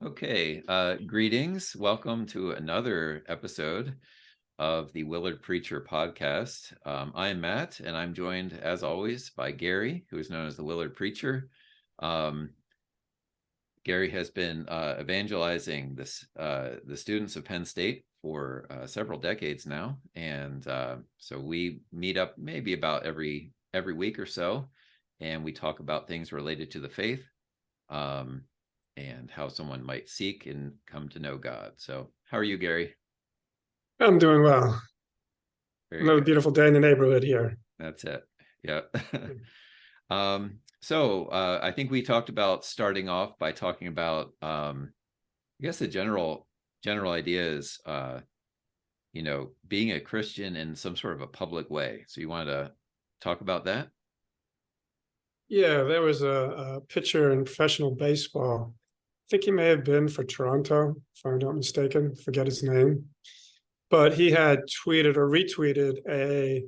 Okay, greetings. Welcome to another episode of the Willard Preacher podcast. I'm Matt, and I'm joined, as always, by Gary, who is known as the Willard Preacher. Um, Gary has been evangelizing the students of Penn State for several decades now, and so we meet up maybe about every week or so, and we talk about things related to the faith. And how someone might seek and come to know God. So, how are you, Gary? I'm doing well. Very Another good. beautiful day in the neighborhood here. That's it. Yeah. I think we talked about starting off by talking about, I guess the general idea is, being a Christian in some sort of a public way. So, you wanted to talk about that? Yeah, there was a pitcher in professional baseball. I think he may have been for Toronto, if I'm not mistaken. Forget his name. But he had tweeted or retweeted a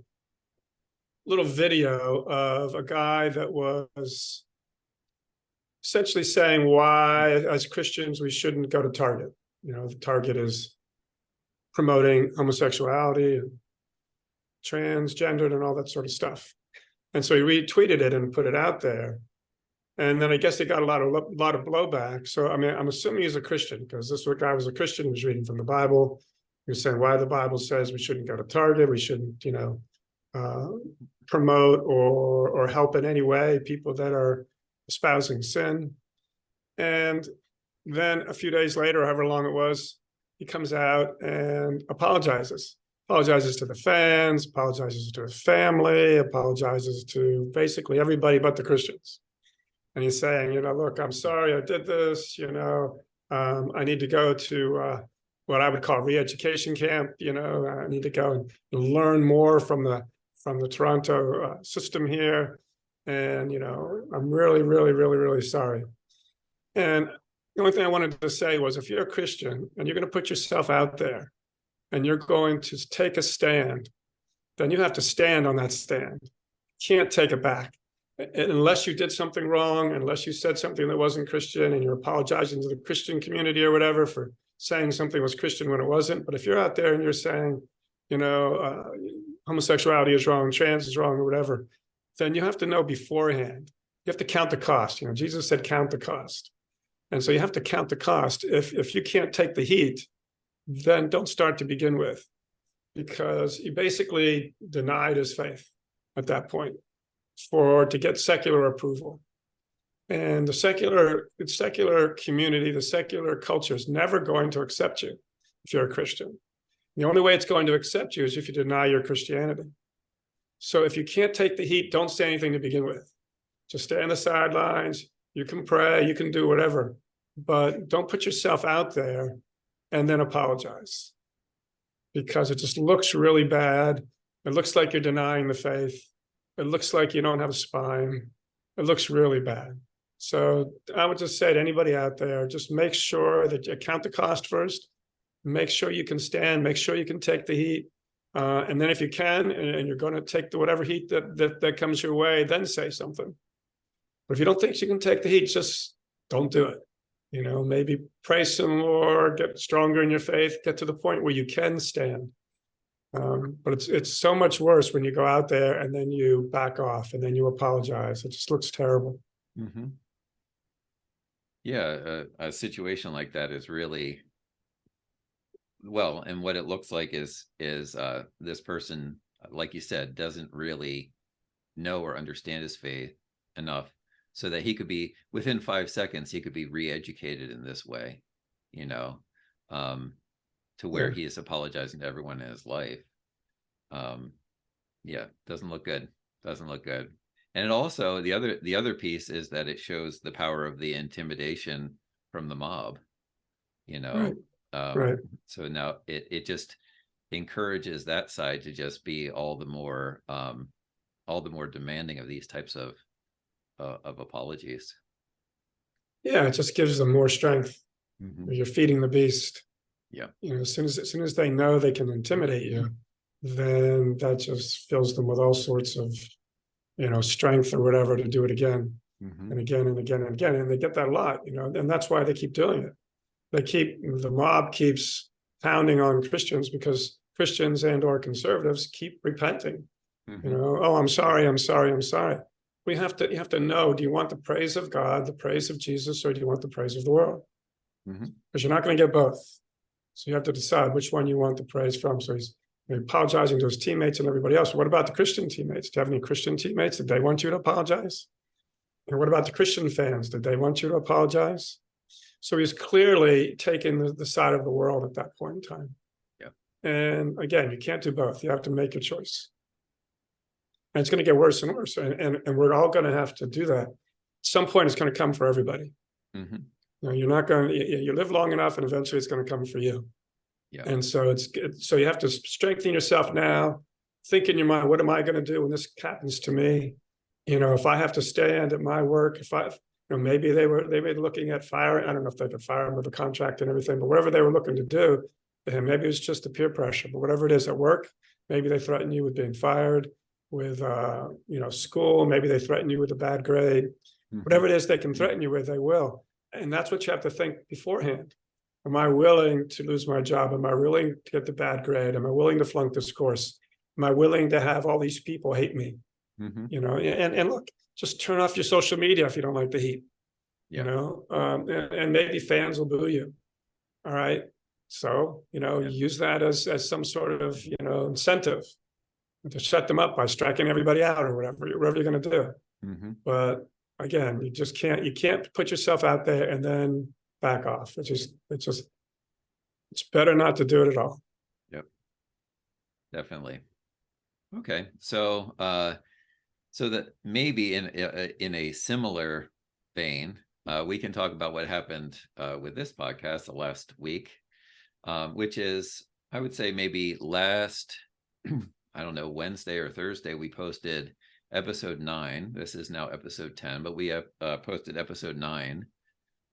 little video of a guy that was essentially saying why, as Christians, we shouldn't go to Target. You know, the Target is promoting homosexuality and transgendered and all that sort of stuff. And so he retweeted it and put it out there. And then I guess he got a lot of blowback. So I mean, I'm assuming he's a Christian because this guy was a Christian. He was reading from the Bible. He was saying why the Bible says we shouldn't go to Target. We shouldn't, promote or help in any way people that are espousing sin. And then a few days later, however long it was, he comes out and apologizes to the fans, apologizes to his family, apologizes to basically everybody but the Christians. And he's saying, look, I'm sorry I did this, I need to go to what I would call re-education camp, I need to go and learn more from the Toronto system here. And, I'm really, really, really, really sorry. And the only thing I wanted to say was if you're a Christian and you're going to put yourself out there, and you're going to take a stand, then you have to stand on that stand. You can't take it back. Unless you did something wrong, unless you said something that wasn't Christian and you're apologizing to the Christian community or whatever for saying something was Christian when it wasn't. But if you're out there and you're saying, homosexuality is wrong, trans is wrong, or whatever, then you have to know beforehand. You have to count the cost. Jesus said, count the cost. And so you have to count the cost. If you can't take the heat, then don't start to begin with, because he basically denied his faith at that point to get secular approval. And the secular community, the secular culture is never going to accept you if you're a Christian. The only way it's going to accept you is if you deny your Christianity. So if you can't take the heat, don't say anything to begin with. Just stay on the sidelines. You can pray, you can do whatever, but don't put yourself out there and then apologize, because it just looks really bad. It looks like you're denying the faith. It looks like you don't have a spine. It looks really bad. So I would just say to anybody out there, just make sure that you count the cost first. Make sure you can stand. Make sure you can take the heat. And then if you can, and you're going to take whatever heat that comes your way, then say something. But if you don't think you can take the heat, just don't do it. Maybe pray some more, get stronger in your faith, get to the point where you can stand. But it's so much worse when you go out there and then you back off and then you apologize. It just looks terrible. Mm-hmm. Yeah, a situation like that is really, well, and what it looks like is this person, like you said, doesn't really know or understand his faith enough so that he could be, within 5 seconds, he could be re-educated in this way, to where he is apologizing to everyone in his life. Doesn't look good. And it also, the other piece is that it shows the power of the intimidation from the mob, Right. Right. So now it just encourages that side to just be all the more demanding of these types of apologies. Yeah, it just gives them more strength. Mm-hmm. You're feeding the beast. Yeah. As soon as they know they can intimidate you, then that just fills them with all sorts of, strength or whatever to do it again and again and again and again. And they get that a lot, and that's why they keep doing it. the mob keeps pounding on Christians because Christians and or conservatives keep repenting. You know, oh, I'm sorry, I'm sorry, I'm sorry. You have to know, do you want the praise of God, the praise of Jesus, or do you want the praise of the world? Because you're not going to get both. So you have to decide which one you want the praise from. So he's apologizing to his teammates and everybody else. What about the Christian teammates? Do you have any Christian teammates? Did they want you to apologize? And what about the Christian fans? Did they want you to apologize? So he's clearly taking the side of the world at that point in time. Yeah. And again, you can't do both. You have to make a choice. And it's going to get worse and worse. And we're all going to have to do that. At some point, it's going to come for everybody. You know, you're not going to, you live long enough and eventually it's going to come for you. Yeah. And so so you have to strengthen yourself now, think in your mind, what am I going to do when this happens to me? You know, if I have to stand at my work, maybe they were looking at fire. I don't know if they could fire them with a contract and everything, but whatever they were looking to do, and maybe it was just the peer pressure, but whatever it is at work, maybe they threaten you with being fired, with school, maybe they threaten you with a bad grade. Whatever it is they can threaten you with, they will. And that's what you have to think beforehand. Am I willing to lose my job? Am I willing to get the bad grade? Am I willing to flunk this course? Am I willing to have all these people hate me? You know, and look, just turn off your social media if you don't like the heat. You know, and maybe fans will boo you. All right. So, use that as some sort of, incentive to shut them up by striking everybody out or whatever you're going to do. But again, you can't put yourself out there and then back off. It's better not to do it at all. Yep. Definitely. Okay. So, so that maybe in a similar vein, we can talk about what happened with this podcast the last week, which is, I would say maybe last, I don't know, Wednesday or Thursday, we posted episode 9. This is now episode 10, but we have posted episode 9.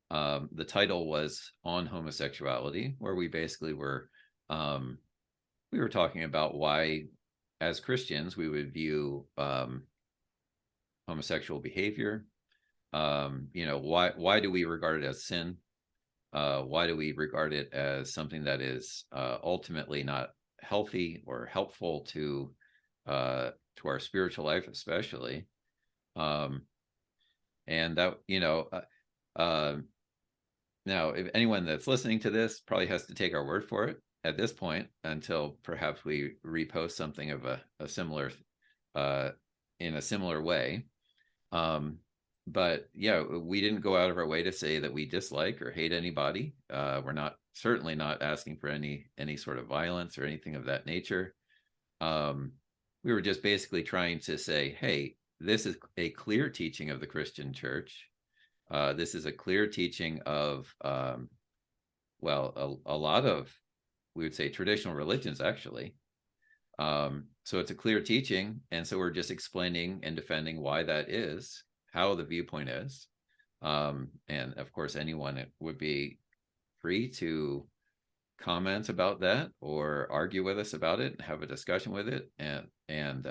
The title was On Homosexuality, where we basically were talking about why, as Christians, we would view homosexual behavior. Why do we regard it as sin? Why do we regard it as something that is ultimately not healthy or helpful to our spiritual life, especially? And that, now, if anyone that's listening to this probably has to take our word for it at this point until perhaps we repost something of a similar, in a similar way. But yeah, we didn't go out of our way to say that we dislike or hate anybody. We're certainly not asking for any sort of violence or anything of that nature. We were just basically trying to say, hey, this is a clear teaching of the Christian church. This is a clear teaching of, a lot of, we would say, traditional religions, actually. So it's a clear teaching. And so we're just explaining and defending why that is, how the viewpoint is. And of course, anyone would be free to comment about that or argue with us about it, have a discussion with it, and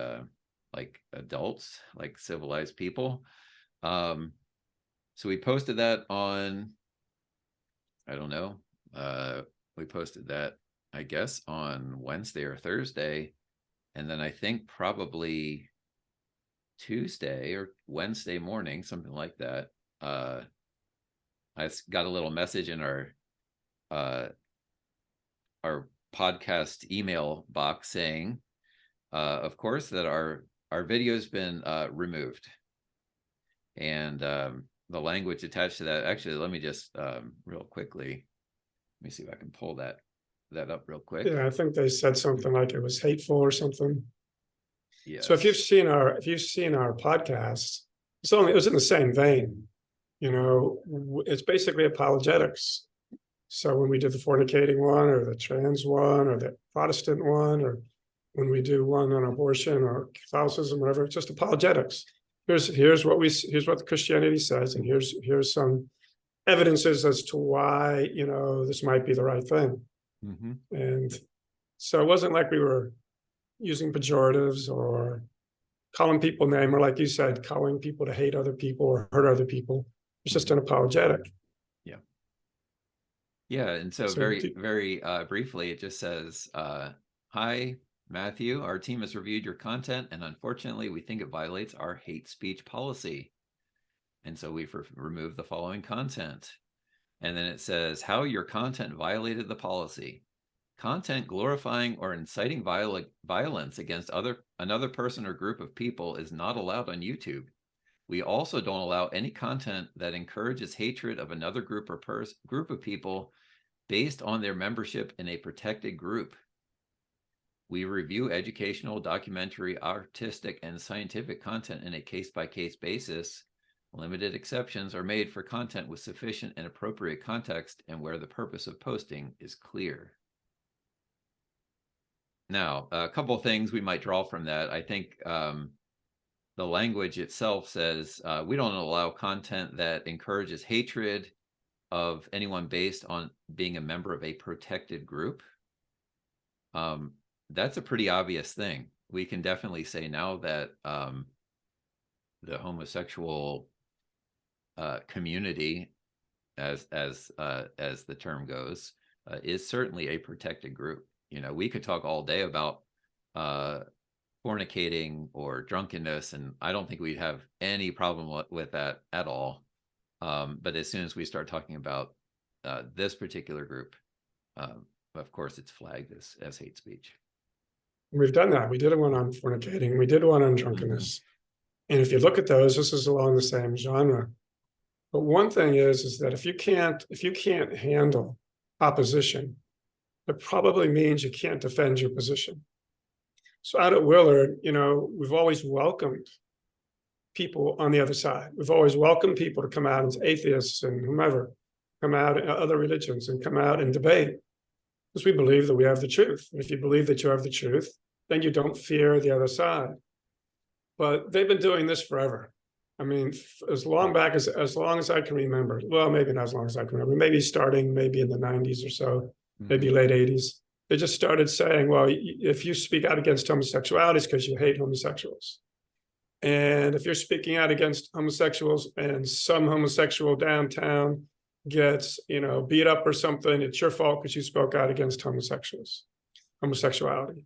like adults, like civilized people. So we posted that on, I don't know, we posted that, I guess, on Wednesday or Thursday. And then I think probably Tuesday or Wednesday morning, something like that, I got a little message in our podcast email box saying, of course, that our video's been removed. And the language attached to that, actually, let me just real quickly, let me see if I can pull that up real quick. Yeah, I think they said something like it was hateful or something. Yeah. So if you've seen our podcasts, it was in the same vein. It's basically apologetics. So when we did the fornicating one or the trans one or the Protestant one, or when we do one on abortion or Catholicism, whatever, it's just apologetics. Here's what Christianity says, and here's some evidences as to why this might be the right thing. And so it wasn't like we were using pejoratives or calling people names, or like you said, calling people to hate other people or hurt other people. It's just an apologetic. Yeah. Yeah, and so So very briefly, it just says, "Hi, Matthew. Our team has reviewed your content, and unfortunately, we think it violates our hate speech policy, and so we've removed the following content." And then it says how your content violated the policy. Content glorifying or inciting violence against another person or group of people is not allowed on YouTube. We also don't allow any content that encourages hatred of another group or group of people based on their membership in a protected group. We review educational, documentary, artistic, and scientific content in a case-by-case basis. Limited exceptions are made for content with sufficient and appropriate context and where the purpose of posting is clear. Now, a couple of things we might draw from that. I think the language itself says we don't allow content that encourages hatred of anyone based on being a member of a protected group. That's a pretty obvious thing. We can definitely say now that the homosexual community, as the term goes, is certainly a protected group. You know, we could talk all day about fornicating or drunkenness, and I don't think we'd have any problem with that at all. But as soon as we start talking about this particular group, of course, it's flagged as hate speech. we've done that. We did one on fornicating. We did one on drunkenness. And if you look at those, this is along the same genre. But one thing is that if you can't handle opposition, it probably means you can't defend your position. So out at Willard, you know, we've always welcomed people on the other side. We've always welcomed people to come out as atheists and whomever, come out in other religions and come out and debate, because we believe that we have the truth. And if you believe that you have the truth, then you don't fear the other side. But they've been doing this forever. I mean, as long as I can remember. Well, maybe not as long as I can remember. Maybe starting maybe in the 90s or so, maybe late 80s. They just started saying, well, if you speak out against homosexuality, it's because you hate homosexuals. And if you're speaking out against homosexuals and some homosexual downtown gets, you know, beat up or something, it's your fault because you spoke out against homosexuality.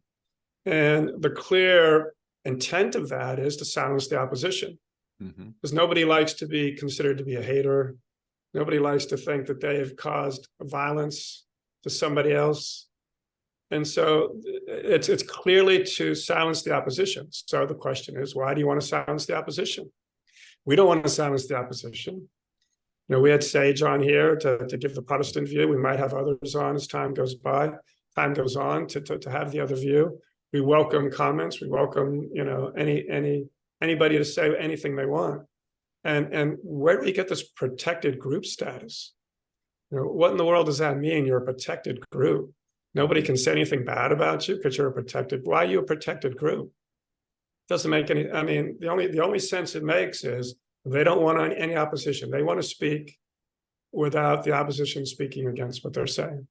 And the clear intent of that is to silence the opposition. Because nobody likes to be considered to be a hater. Nobody likes to think that they have caused violence to somebody else. And so it's clearly to silence the opposition. So the question is, why do you want to silence the opposition? We don't want to silence the opposition. You know, we had Sage on here to give the Protestant view. We might have others on as time goes on to have the other view. We welcome comments. We welcome, you know, anybody to say anything they want. And where do you get this protected group status? You know, what in the world does that mean? You're a protected group. Nobody can say anything bad about you because you're a protected. Why are you a protected group? Doesn't make any. I mean, the only sense it makes is they don't want any opposition. They want to speak without the opposition speaking against what they're saying.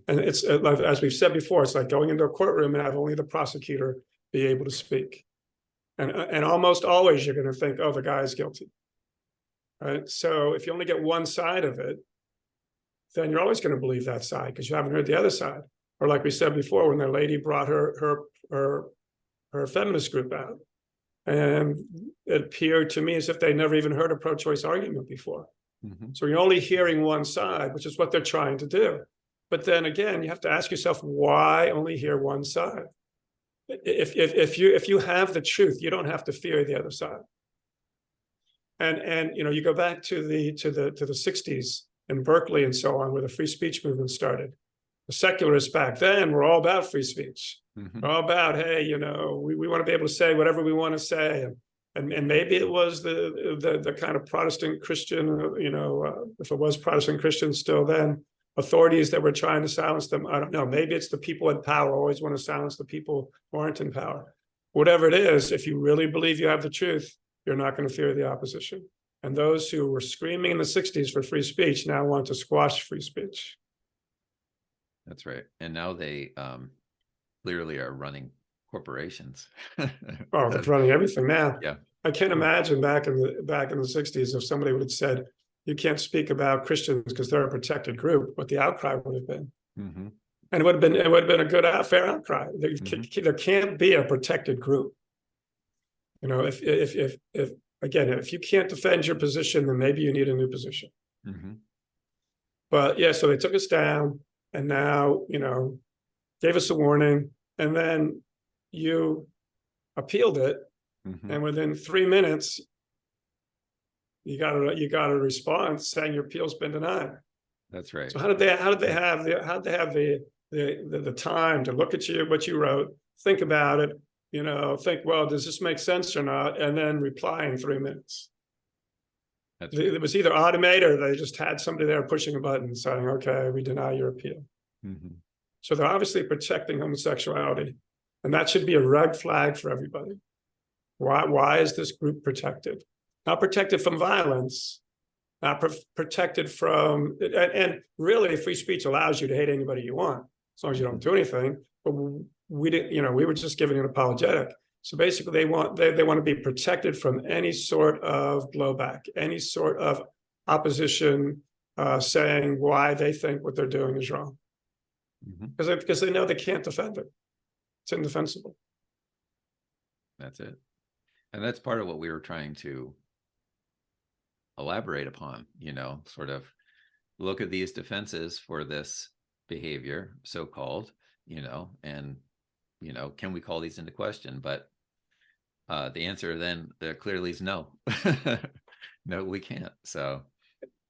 And it's as we've said before, it's like going into a courtroom and have only the prosecutor be able to speak. And almost always you're going to think, oh, the guy is guilty. Right. So if you only get one side of it, then you're always going to believe that side because you haven't heard the other side. Or like we said before, when the lady brought her feminist group out, and it appeared to me as if they never even heard a pro-choice argument before. So you're only hearing one side, which is what they're trying to do. But then again, you have to ask yourself, why only hear one side? If you have the truth, you don't have to fear the other side. And you know, you go back to the 60s in Berkeley and so on, where the free speech movement started. The secularists back then were all about free speech. All about, hey, you know, we want to be able to say whatever we want to say. And maybe it was the kind of Protestant Christian, you know, if it was Protestant Christian still then, authorities that were trying to silence them. I don't know. Maybe it's the people in power always want to silence the people who aren't in power. Whatever it is, if you really believe you have the truth, you're not going to fear the opposition. And those who were screaming in the 60s for free speech now want to squash free speech. That's right. And now they clearly are running corporations. Oh, they're running everything now. Yeah. I can't imagine back in the 60s if somebody would have said, you can't speak about Christians because they're a protected group, what the outcry would have been. Mm-hmm. And it would have been a good, fair outcry. There can't be a protected group. You know, if again, if you can't defend your position, then maybe you need a new position. Mm-hmm. But yeah, so they took us down, and now, you know, gave us a warning, and then you appealed it, Mm-hmm. and within 3 minutes, you got a response saying your appeal's been denied. That's right. So how did they have the time to look at what you wrote, think about it, you know, think, well, does this make sense or not, and then reply in 3 minutes? That's right. It was either automated or they just had somebody there pushing a button saying, okay, we deny your appeal. Mm-hmm. So they're obviously protecting homosexuality, and that should be a red flag for everybody. Why is this group protected? Not protected from violence, not protected from, and really free speech allows you to hate anybody you want, as long as you don't do anything. But we didn't, you know, we were just giving an apologetic. So basically they want to be protected from any sort of blowback, any sort of opposition, saying why they think what they're doing is wrong. Mm-hmm. Because they know they can't defend it. It's indefensible. That's it. And that's part of what we were trying to elaborate upon, you know, sort of look at these defenses for this behavior, so-called, you know, and, you know, can we call these into question? But the answer then there clearly is no. No, we can't. So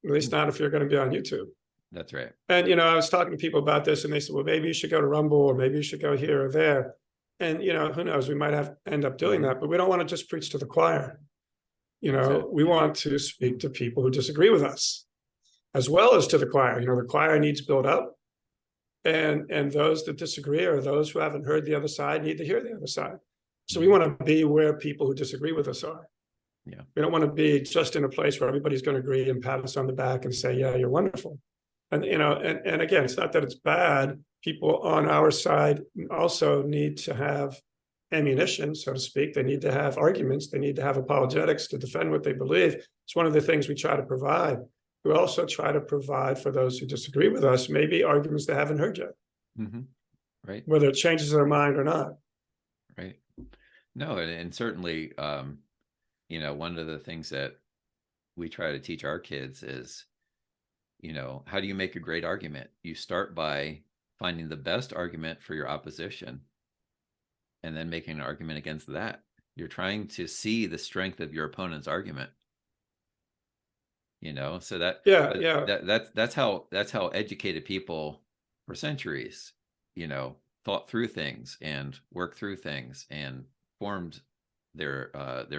at least not if you're going to be on YouTube. That's right. And, you know, I was talking to people about this, and they said, well, maybe you should go to Rumble, or maybe you should go here or there. And, you know, who knows, we might end up doing that, but we don't want to just preach to the choir. You know, we want to speak to people who disagree with us, as well as to the choir. You know, the choir needs build up, and those that disagree, or those who haven't heard the other side, need to hear the other side. So we want to be where people who disagree with us are. Yeah. We don't want to be just in a place where everybody's going to agree and pat us on the back and say, yeah, you're wonderful. And, you know, and again, it's not that it's bad. People on our side also need to have ammunition, so to speak. They need to have arguments. They need to have apologetics to defend what they believe. It's one of the things we try to provide. We also try to provide for those who disagree with us, maybe arguments they haven't heard yet. Mm-hmm. Right. Whether it changes their mind or not. Right. No, and certainly, you know, one of the things that we try to teach our kids is, you know, how do you make a great argument? You start by finding the best argument for your opposition and then making an argument against that. You're trying to see the strength of your opponent's argument. You know, so that's how educated people for centuries, you know, thought through things and worked through things and formed their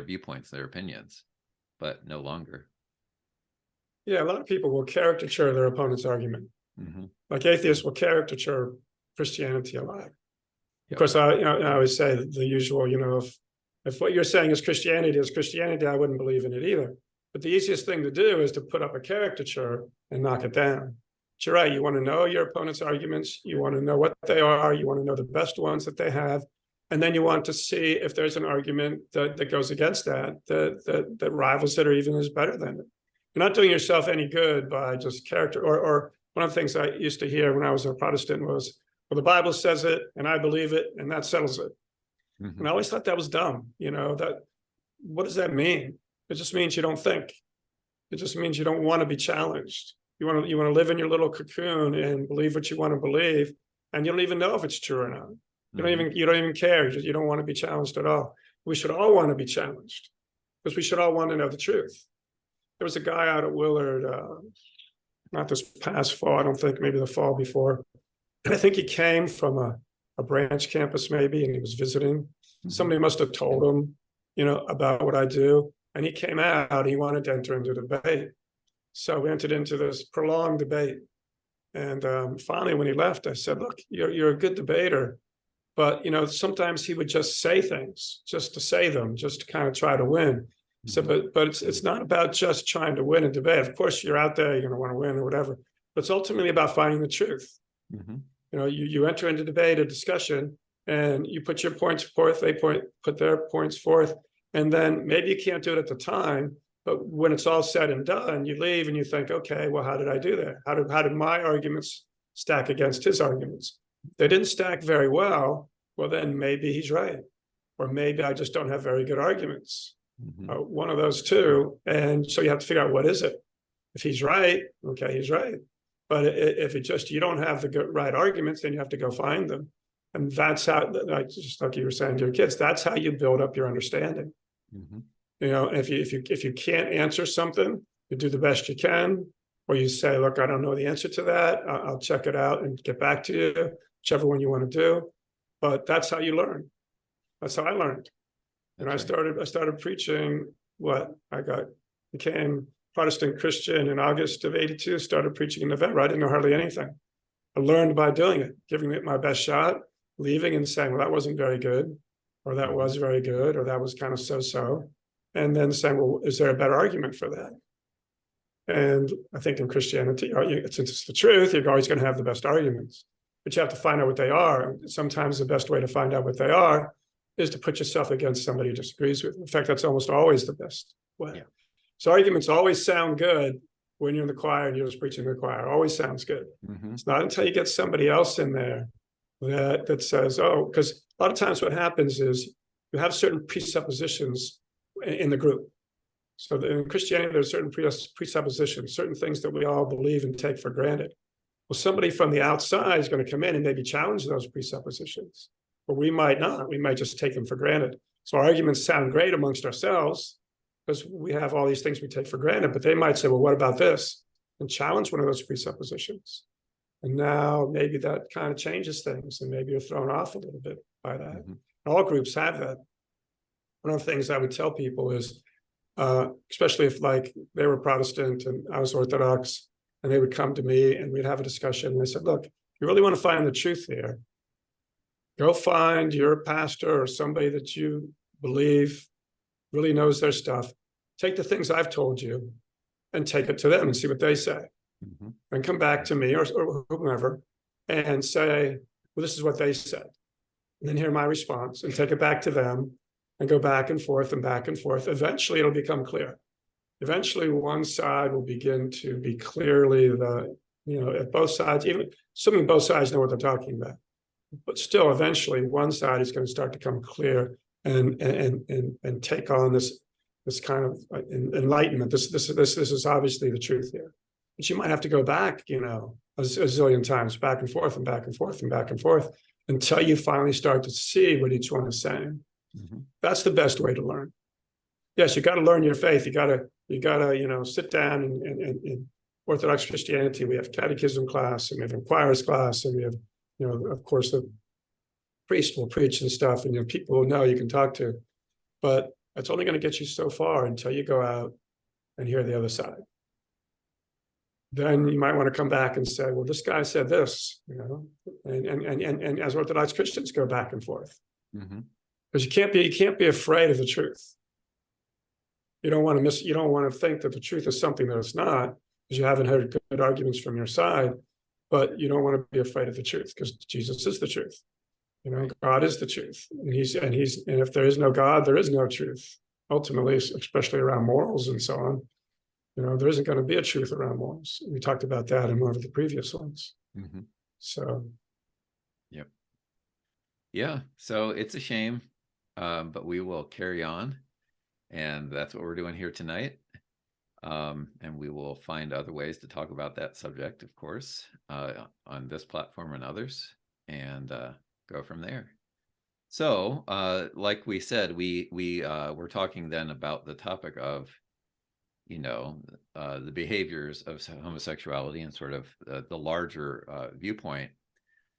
viewpoints, their opinions, but no longer. Yeah, a lot of people will caricature their opponent's argument. Mm-hmm. Like atheists will caricature Christianity a lot. Yep. Of course, I always say the usual, you know, if what you're saying is Christianity, I wouldn't believe in it either. But the easiest thing to do is to put up a caricature and knock it down. But you're right. You want to know your opponent's arguments. You want to know what they are. You want to know the best ones that they have. And then you want to see if there's an argument that goes against that rivals it or even is better than it. You're not doing yourself any good by just character. Or one of the things I used to hear when I was a Protestant was, well, the Bible says it and I believe it and that settles it. Mm-hmm. And I always thought that was dumb. You know, what does that mean? It just means you don't think. It just means you don't want to be challenged. You want to live in your little cocoon and believe what you want to believe, and you don't even know if it's true or not. You don't even care. You don't want to be challenged at all. We should all want to be challenged, because we should all want to know the truth. There was a guy out at Willard, not this past fall, I don't think, maybe the fall before. And I think he came from a branch campus maybe, and he was visiting. Mm-hmm. Somebody must have told him, you know, about what I do. And he came out, he wanted to enter into debate. So we entered into this prolonged debate. And finally, when he left, I said, look, you're a good debater. But, you know, sometimes he would just say things just to say them, just to kind of try to win. So, but it's not about just trying to win a debate. Of course, you're out there, you're going to want to win or whatever. But it's ultimately about finding the truth. Mm-hmm. You know, you enter into debate, a discussion, and you put your points forth, they put their points forth. And then maybe you can't do it at the time, But when it's all said and done, you leave and you think, okay, well, how did I do that? How did my arguments stack against his arguments? They didn't stack very well. Well, then maybe he's right. Or maybe I just don't have very good arguments. One of those two. And so you have to figure out, what is it? If he's right, okay, he's right. But if it just, you don't have the right arguments, then you have to go find them. And that's how, like, just like you were saying to your kids, that's how you build up your understanding. You know, if you can't answer something, you do the best you can, or you say, look, I don't know the answer to that. I'll check it out and get back to you, whichever one you want to do. But that's how you learn. That's how I learned. And I started preaching. Became Protestant Christian in August of '82. Started preaching in November. I didn't know hardly anything. I learned by doing it, giving it my best shot, leaving and saying, well, that wasn't very good, or that was very good, or that was kind of so-so. And then saying, well, is there a better argument for that? And I think in Christianity, since it's the truth, you're always going to have the best arguments, but you have to find out what they are. Sometimes the best way to find out what they are is to put yourself against somebody who disagrees with you. In fact, that's almost always the best way. Yeah. So arguments always sound good when you're in the choir and you're just preaching to the choir. It always sounds good. It's not until you get somebody else in there that says, oh, because a lot of times what happens is you have certain presuppositions in the group. So in Christianity, there's certain presuppositions, certain things that we all believe and take for granted. Well, somebody from the outside is going to come in and maybe challenge those presuppositions, but we might not. We might just take them for granted. So our arguments sound great amongst ourselves because we have all these things we take for granted, but they might say, well, what about this? And challenge one of those presuppositions. And now maybe that kind of changes things, and maybe you're thrown off a little bit by that. All groups have that. One of the things I would tell people is, especially if like they were Protestant and I was Orthodox, and they would come to me and we'd have a discussion. And they said, look, if you really want to find the truth here, go find your pastor or somebody that you believe really knows their stuff. Take the things I've told you and take it to them and see what they say. And come back to me or whomever and say, well, this is what they said. And then hear my response and take it back to them and go back and forth and back and forth. Eventually, it'll become clear. Eventually, one side will begin to be clearly at both sides, even assuming both sides know what they're talking about. But still, eventually, one side is going to start to come clear and take on this kind of enlightenment. This is obviously the truth here. But you might have to go back, a zillion times, back and forth and back and forth and back and forth until you finally start to see what each one is saying. That's the best way to learn. Yes, you got to learn your faith. You got to sit down in Orthodox Christianity. We have catechism class, and we have inquirers class, and we have, of course, the priest will preach and stuff, and people who know you can talk to. But that's only going to get you so far until you go out and hear the other side. Then you might want to come back and say, well, this guy said this, and as Orthodox Christians go back and forth. Because you can't be afraid of the truth. You don't want to think that the truth is something that it's not, because you haven't heard good arguments from your side. But you don't want to be afraid of the truth, because Jesus is the truth. God is the truth, and if there is no God, there is no truth. Ultimately, especially around morals and so on, there isn't going to be a truth around morals. We talked about that in one of the previous ones. So, yep, yeah. So it's a shame, but we will carry on, and that's what we're doing here tonight. And we will find other ways to talk about that subject, of course, on this platform and others, and go from there. So, like we said, we're talking then about the topic of, the behaviors of homosexuality and sort of the larger viewpoint.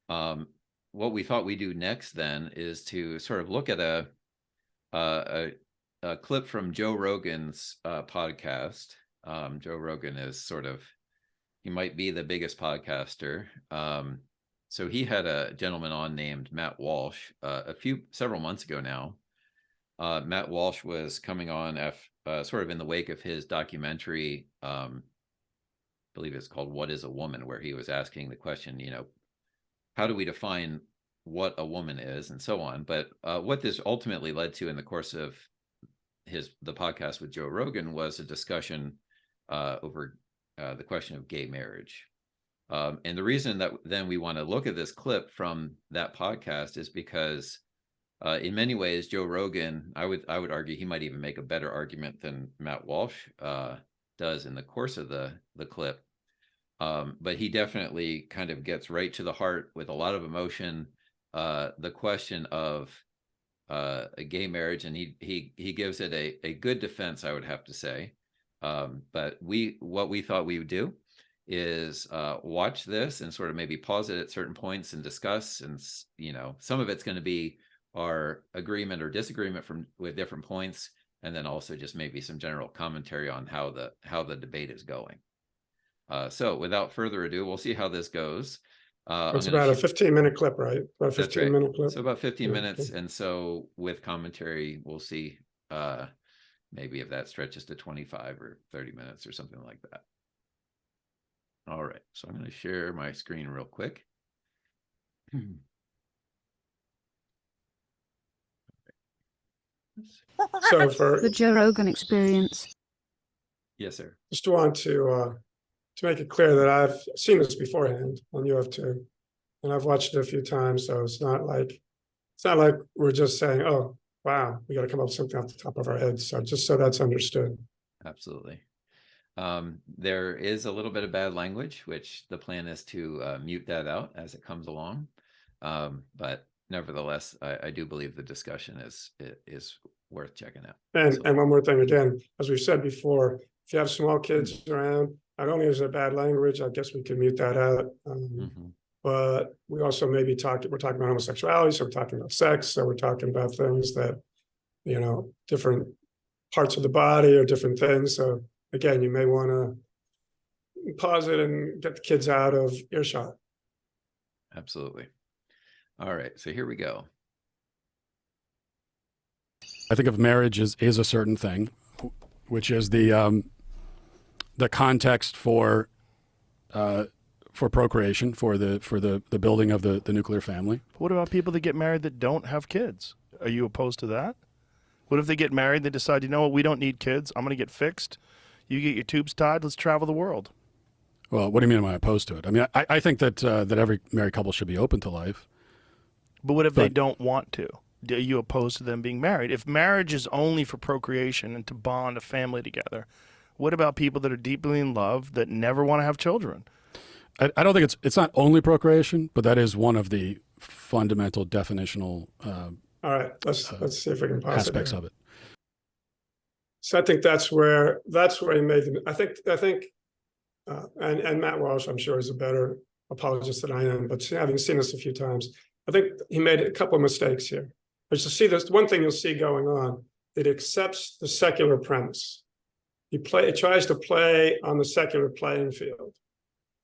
What we thought we'd do next then is to sort of look at a clip from Joe Rogan's podcast. Joe Rogan is he might be the biggest podcaster. So he had a gentleman on named Matt Walsh several months ago now. Matt Walsh was coming on sort of in the wake of his documentary, I believe it's called What is a Woman?, where he was asking the question, how do we define what a woman is and so on. But what this ultimately led to in the course of the podcast with Joe Rogan was a discussion over the question of gay marriage. And the reason that then we want to look at this clip from that podcast is because in many ways, Joe Rogan, I would argue he might even make a better argument than Matt Walsh does in the course of the clip. But he definitely kind of gets right to the heart with a lot of emotion, the question of a gay marriage, and he gives it a good defense, I would have to say. But what we thought we would do is watch this and sort of maybe pause it at certain points and discuss, and some of it's going to be our agreement or disagreement with different points, and then also just maybe some general commentary on how the debate is going. So without further ado, we'll see how this goes. It's about a 15-minute clip, right? About a 15-minute clip. So about 15 minutes. And so with commentary, we'll see maybe if that stretches to 25 or 30 minutes or something like that. All right. So I'm going to share my screen real quick. So for the Joe Rogan Experience. Yes, sir. Just want to make it clear that I've seen this beforehand, and you have too, and I've watched it a few times. So it's not like we're just saying, "Oh, wow, we got to come up with something off the top of our heads." So just so that's understood. Absolutely. There is a little bit of bad language, which the plan is to mute that out as it comes along. But nevertheless, I do believe the discussion is worth checking out. And one more thing, again, as we've said before, if you have small kids around, not only is it bad language, I guess we can mute that out. But we also we're talking about homosexuality, so we're talking about sex, so we're talking about things that, different parts of the body or different things. So again, you may want to pause it and get the kids out of earshot. Absolutely. All right, so here we go. I think of marriage is a certain thing, which is the context for procreation, for the building of the nuclear family. What about people that get married that don't have kids? Are you opposed to that? What if they get married, they decide, we don't need kids, I'm going to get fixed. You get your tubes tied, let's travel the world. Well, what do you mean am I opposed to it? I mean, I think that every married couple should be open to life. But what if they don't want to? Are you opposed to them being married? If marriage is only for procreation and to bond a family together, what about people that are deeply in love that never want to have children? I don't think it's not only procreation, but that is one of the fundamental definitional all right, let's see if we can pause aspects of it. So I think that's where he made them. I think and Matt Walsh, I'm sure, is a better apologist than I am, but having seen this a few times, I think he made a couple of mistakes here. But you'll see this one thing you'll see going on. It accepts the secular premise. It tries to play on the secular playing field.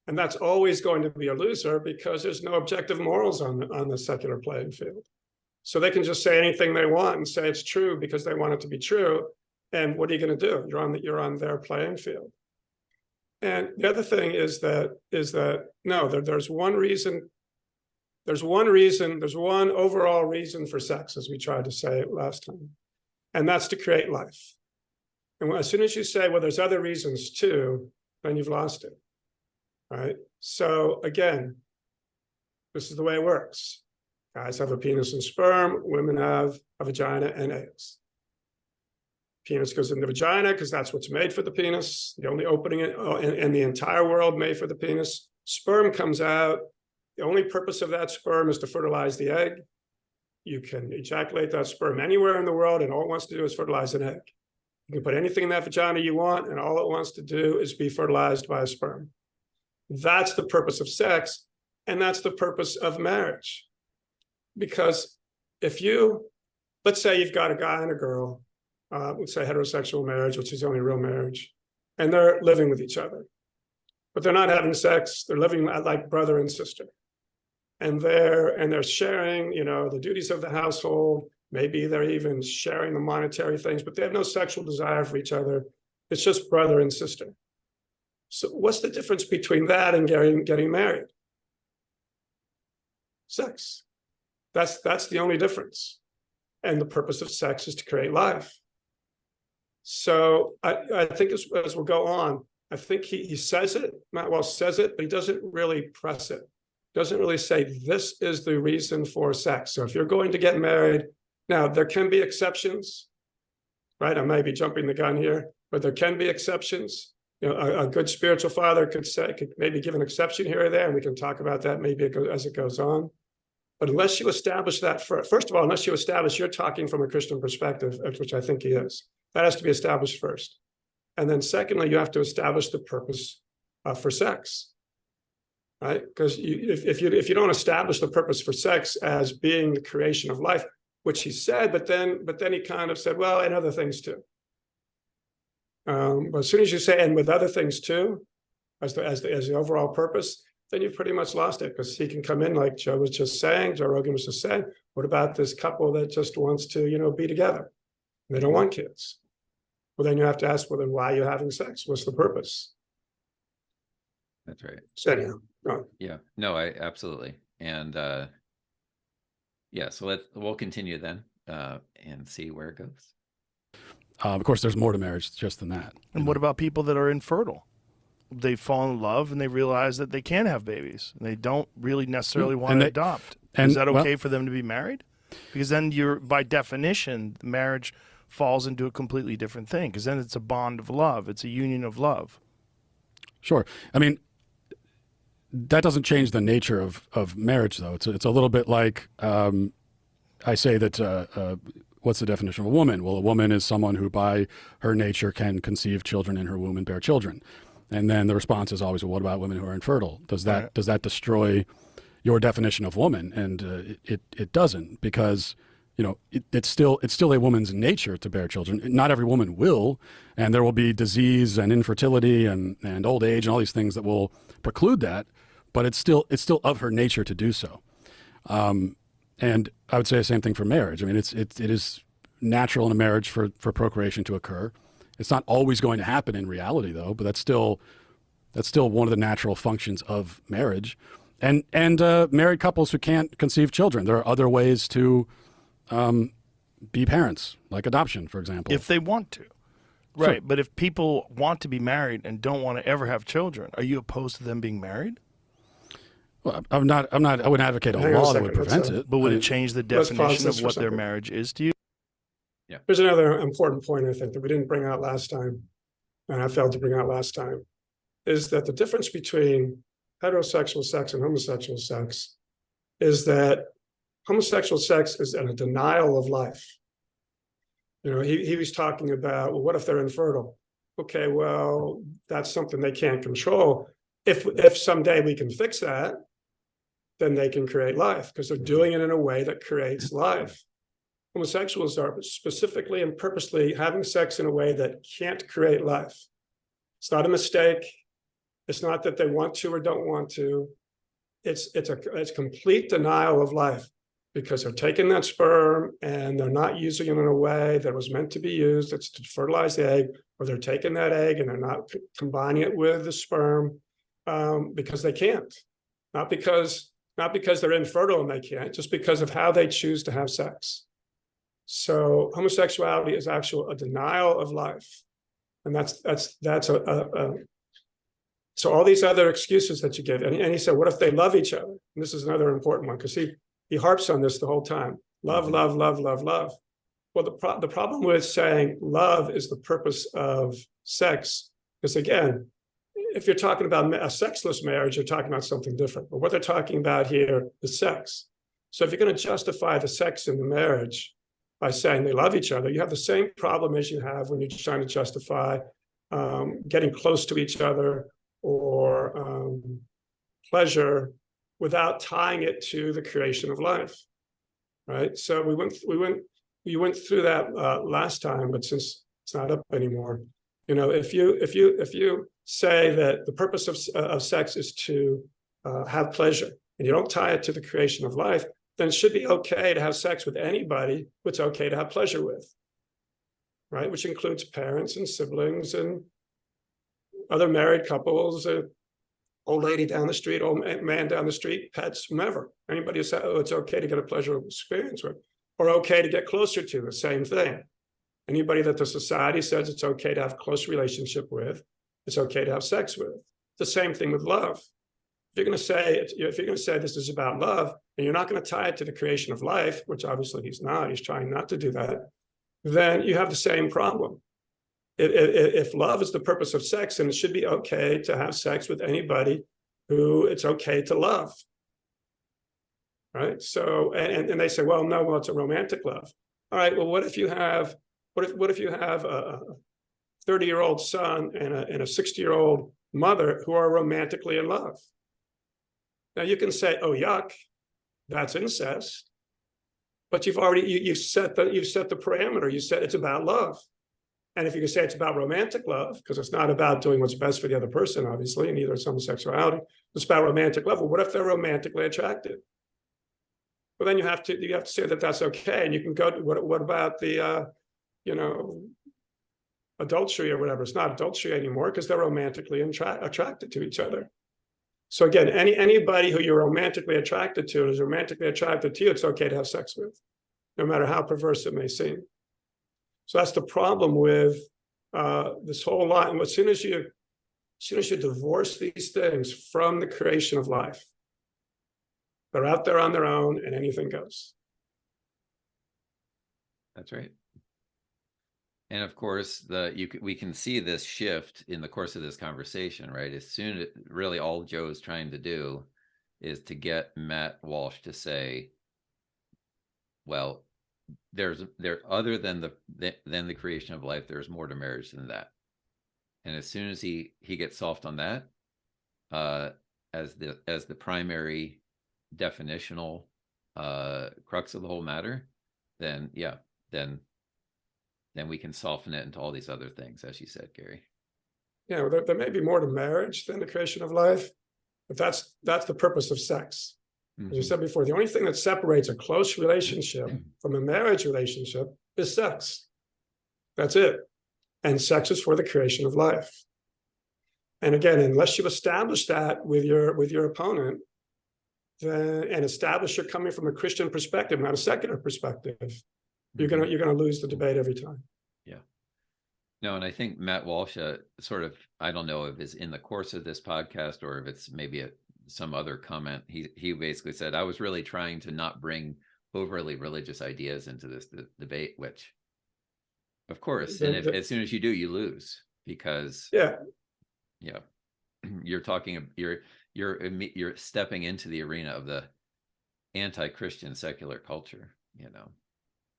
And that's always going to be a loser because there's no objective morals on the secular playing field. So they can just say anything they want and say it's true because they want it to be true. And what are you going to do? You're on their playing field. And the other thing is that no, there's one reason. There's one overall reason for sex, as we tried to say it last time, and that's to create life. And as soon as you say, well, there's other reasons too, then you've lost it, right? So again, this is the way it works. Guys have a penis and sperm, women have a vagina and eggs. Penis goes in the vagina because that's what's made for the penis, the only opening in the entire world made for the penis. Sperm comes out. The only purpose of that sperm is to fertilize the egg. You can ejaculate that sperm anywhere in the world, and all it wants to do is fertilize an egg. You can put anything in that vagina you want, and all it wants to do is be fertilized by a sperm. That's the purpose of sex, and that's the purpose of marriage. Because let's say you've got a guy and a girl, let's say heterosexual marriage, which is the only real marriage, and they're living with each other. But they're not having sex, they're living like brother and sister. And they're sharing, the duties of the household. Maybe they're even sharing the monetary things, but they have no sexual desire for each other. It's just brother and sister. So what's the difference between that and getting married? Sex. That's the only difference. And the purpose of sex is to create life. So I think as we'll go on, I think he says it, Matt Walsh says it, but he doesn't really press it. Doesn't really say this is the reason for sex. So if you're going to get married, now there can be exceptions, right? I may be jumping the gun here, but there can be exceptions. You know, a good spiritual father could maybe give an exception here or there, and we can talk about that maybe as it goes on. But unless you establish that first of all, unless you establish you're talking from a Christian perspective, which I think he is, that has to be established first. And then secondly, you have to establish the purpose for sex, right? Because if you don't establish the purpose for sex as being the creation of life, which he said, but then he kind of said, well, and other things too. But as soon as you say, and with other things too, as the overall purpose, then you've pretty much lost it, because he can come in like Joe was just saying, Joe Rogan was just saying, what about this couple that just wants to, you know, be together? They don't want kids. Well, then you have to ask, well, then why are you having sex? What's the purpose? That's right. So anyhow, Yeah, no, I absolutely. And yeah, so we'll continue then and see where it goes. Of course, there's more to marriage just than that. And what about people that are infertile? They fall in love and they realize that they can't have babies. And they don't really necessarily want to adopt. Is that okay for them to be married? Because then by definition, marriage falls into a completely different thing, because then it's a bond of love. It's a union of love. Sure. I mean, that doesn't change the nature of marriage, though. It's a little bit like I say that what's the definition of a woman? Well, a woman is someone who by her nature can conceive children in her womb and bear children. And then the response is always, well, what about women who are infertile? Does that destroy your definition of woman? And it doesn't, because you know it's still a woman's nature to bear children. Not every woman will, and there will be disease and infertility and old age and all these things that will preclude that. But it's still of her nature to do so. And I would say the same thing for marriage. I mean, it is natural in a marriage for procreation to occur. It's not always going to happen in reality, though, but that's still one of the natural functions of marriage. And married couples who can't conceive children, there are other ways to be parents, like adoption, for example. If they want to. Right. Sure. But if people want to be married and don't want to ever have children, are you opposed to them being married? Well, I wouldn't advocate a law that would prevent it. But would it change the definition of what their marriage is to you? Yeah. There's another important point, I think, that we didn't bring out last time, and I failed to bring out last time, is that the difference between heterosexual sex and homosexual sex is that homosexual sex is a denial of life. You know, he was talking about, well, what if they're infertile? Okay, well, that's something they can't control. If someday we can fix that, then they can create life, because they're doing it in a way that creates life. Homosexuals are specifically and purposely having sex in a way that can't create life. It's not a mistake. It's not that they want to or don't want to. It's complete denial of life, because they're taking that sperm and they're not using it in a way that was meant to be used. It's to fertilize the egg, or they're taking that egg and they're not combining it with the sperm because they can't. Not because they're infertile and they can't, just because of how they choose to have sex. So homosexuality is actually a denial of life, and that's so all these other excuses that you give, and he said, what if they love each other? And this is another important one, because he harps on this the whole time. Love, love, love, love, love. Well, the problem with saying love is the purpose of sex, because again, if you're talking about a sexless marriage, you're talking about something different. But what they're talking about here is sex. So if you're going to justify the sex in the marriage by saying they love each other, you have the same problem as you have when you're trying to justify getting close to each other or pleasure without tying it to the creation of life, right? So we went through that last time, but since it's not up anymore, you know, if you say that the purpose of sex is to have pleasure, and you don't tie it to the creation of life, then it should be okay to have sex with anybody who it's okay to have pleasure with, right? Which includes parents and siblings and other married couples, old lady down the street, old man down the street, pets, whomever. Anybody who says, oh, it's okay to get a pleasurable experience with, or okay to get closer to, the same thing. Anybody that the society says it's okay to have a close relationship with, it's okay to have sex with. It's the same thing with love. If you're going to say this is about love, and you're not going to tie it to the creation of life, which obviously he's not, he's trying not to do that, then you have the same problem. If love is the purpose of sex, then it should be okay to have sex with anybody who it's okay to love. Right? So, and they say, well, no, well, it's a romantic love. All right, well, what if you have a 30-year-old son and a 60-year-old mother who are romantically in love? Now you can say, oh, yuck, that's incest. But you've set the parameter. You said it's about love. And if you can say it's about romantic love, because it's not about doing what's best for the other person, obviously, and neither is homosexuality, it's about romantic love. Well, what if they're romantically attracted? Well, then you have to say that that's okay. And you can go to what about the adultery or whatever? It's not adultery anymore because they're romantically attracted to each other. So again, anybody who you're romantically attracted to is romantically attracted to you, it's okay to have sex with, no matter how perverse it may seem. So that's the problem with this whole lot. And as soon as you divorce these things from the creation of life, they're out there on their own and anything goes. That's right. And of course, we can see this shift in the course of this conversation, right? As soon as really all Joe's trying to do is to get Matt Walsh to say, well, there other than the creation of life, there's more to marriage than that. And as soon as he gets soft on that, as the primary definitional crux of the whole matter, then we can soften it into all these other things, as you said, Gary. Yeah, well, there may be more to marriage than the creation of life, but that's the purpose of sex. As you said before, the only thing that separates a close relationship from a marriage relationship is sex. That's it. And sex is for the creation of life. And again, unless you establish that with your opponent, and establish you're coming from a Christian perspective, not a secular perspective, you're gonna lose the debate every time. Yeah. No, and I think Matt Walsh sort of, I don't know if it's in the course of this podcast or if it's maybe some other comment. He basically said, I was really trying to not bring overly religious ideas into this debate, which, of course, as soon as you do, you lose because you're talking, you're stepping into the arena of the anti-Christian secular culture,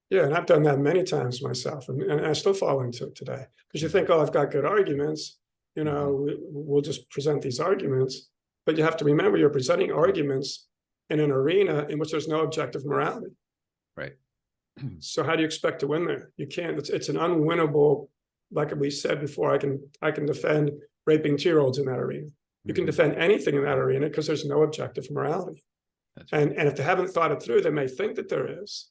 Yeah, and I've done that many times myself, and I still fall into it today. Because you think, oh, I've got good arguments, we'll just present these arguments. But you have to remember you're presenting arguments in an arena in which there's no objective morality. Right. So how do you expect to win there? You can't. It's an unwinnable, like we said before, I can defend raping 2-year-olds in that arena. You can defend anything in that arena because there's no objective morality. That's right. And if they haven't thought it through, they may think that there is.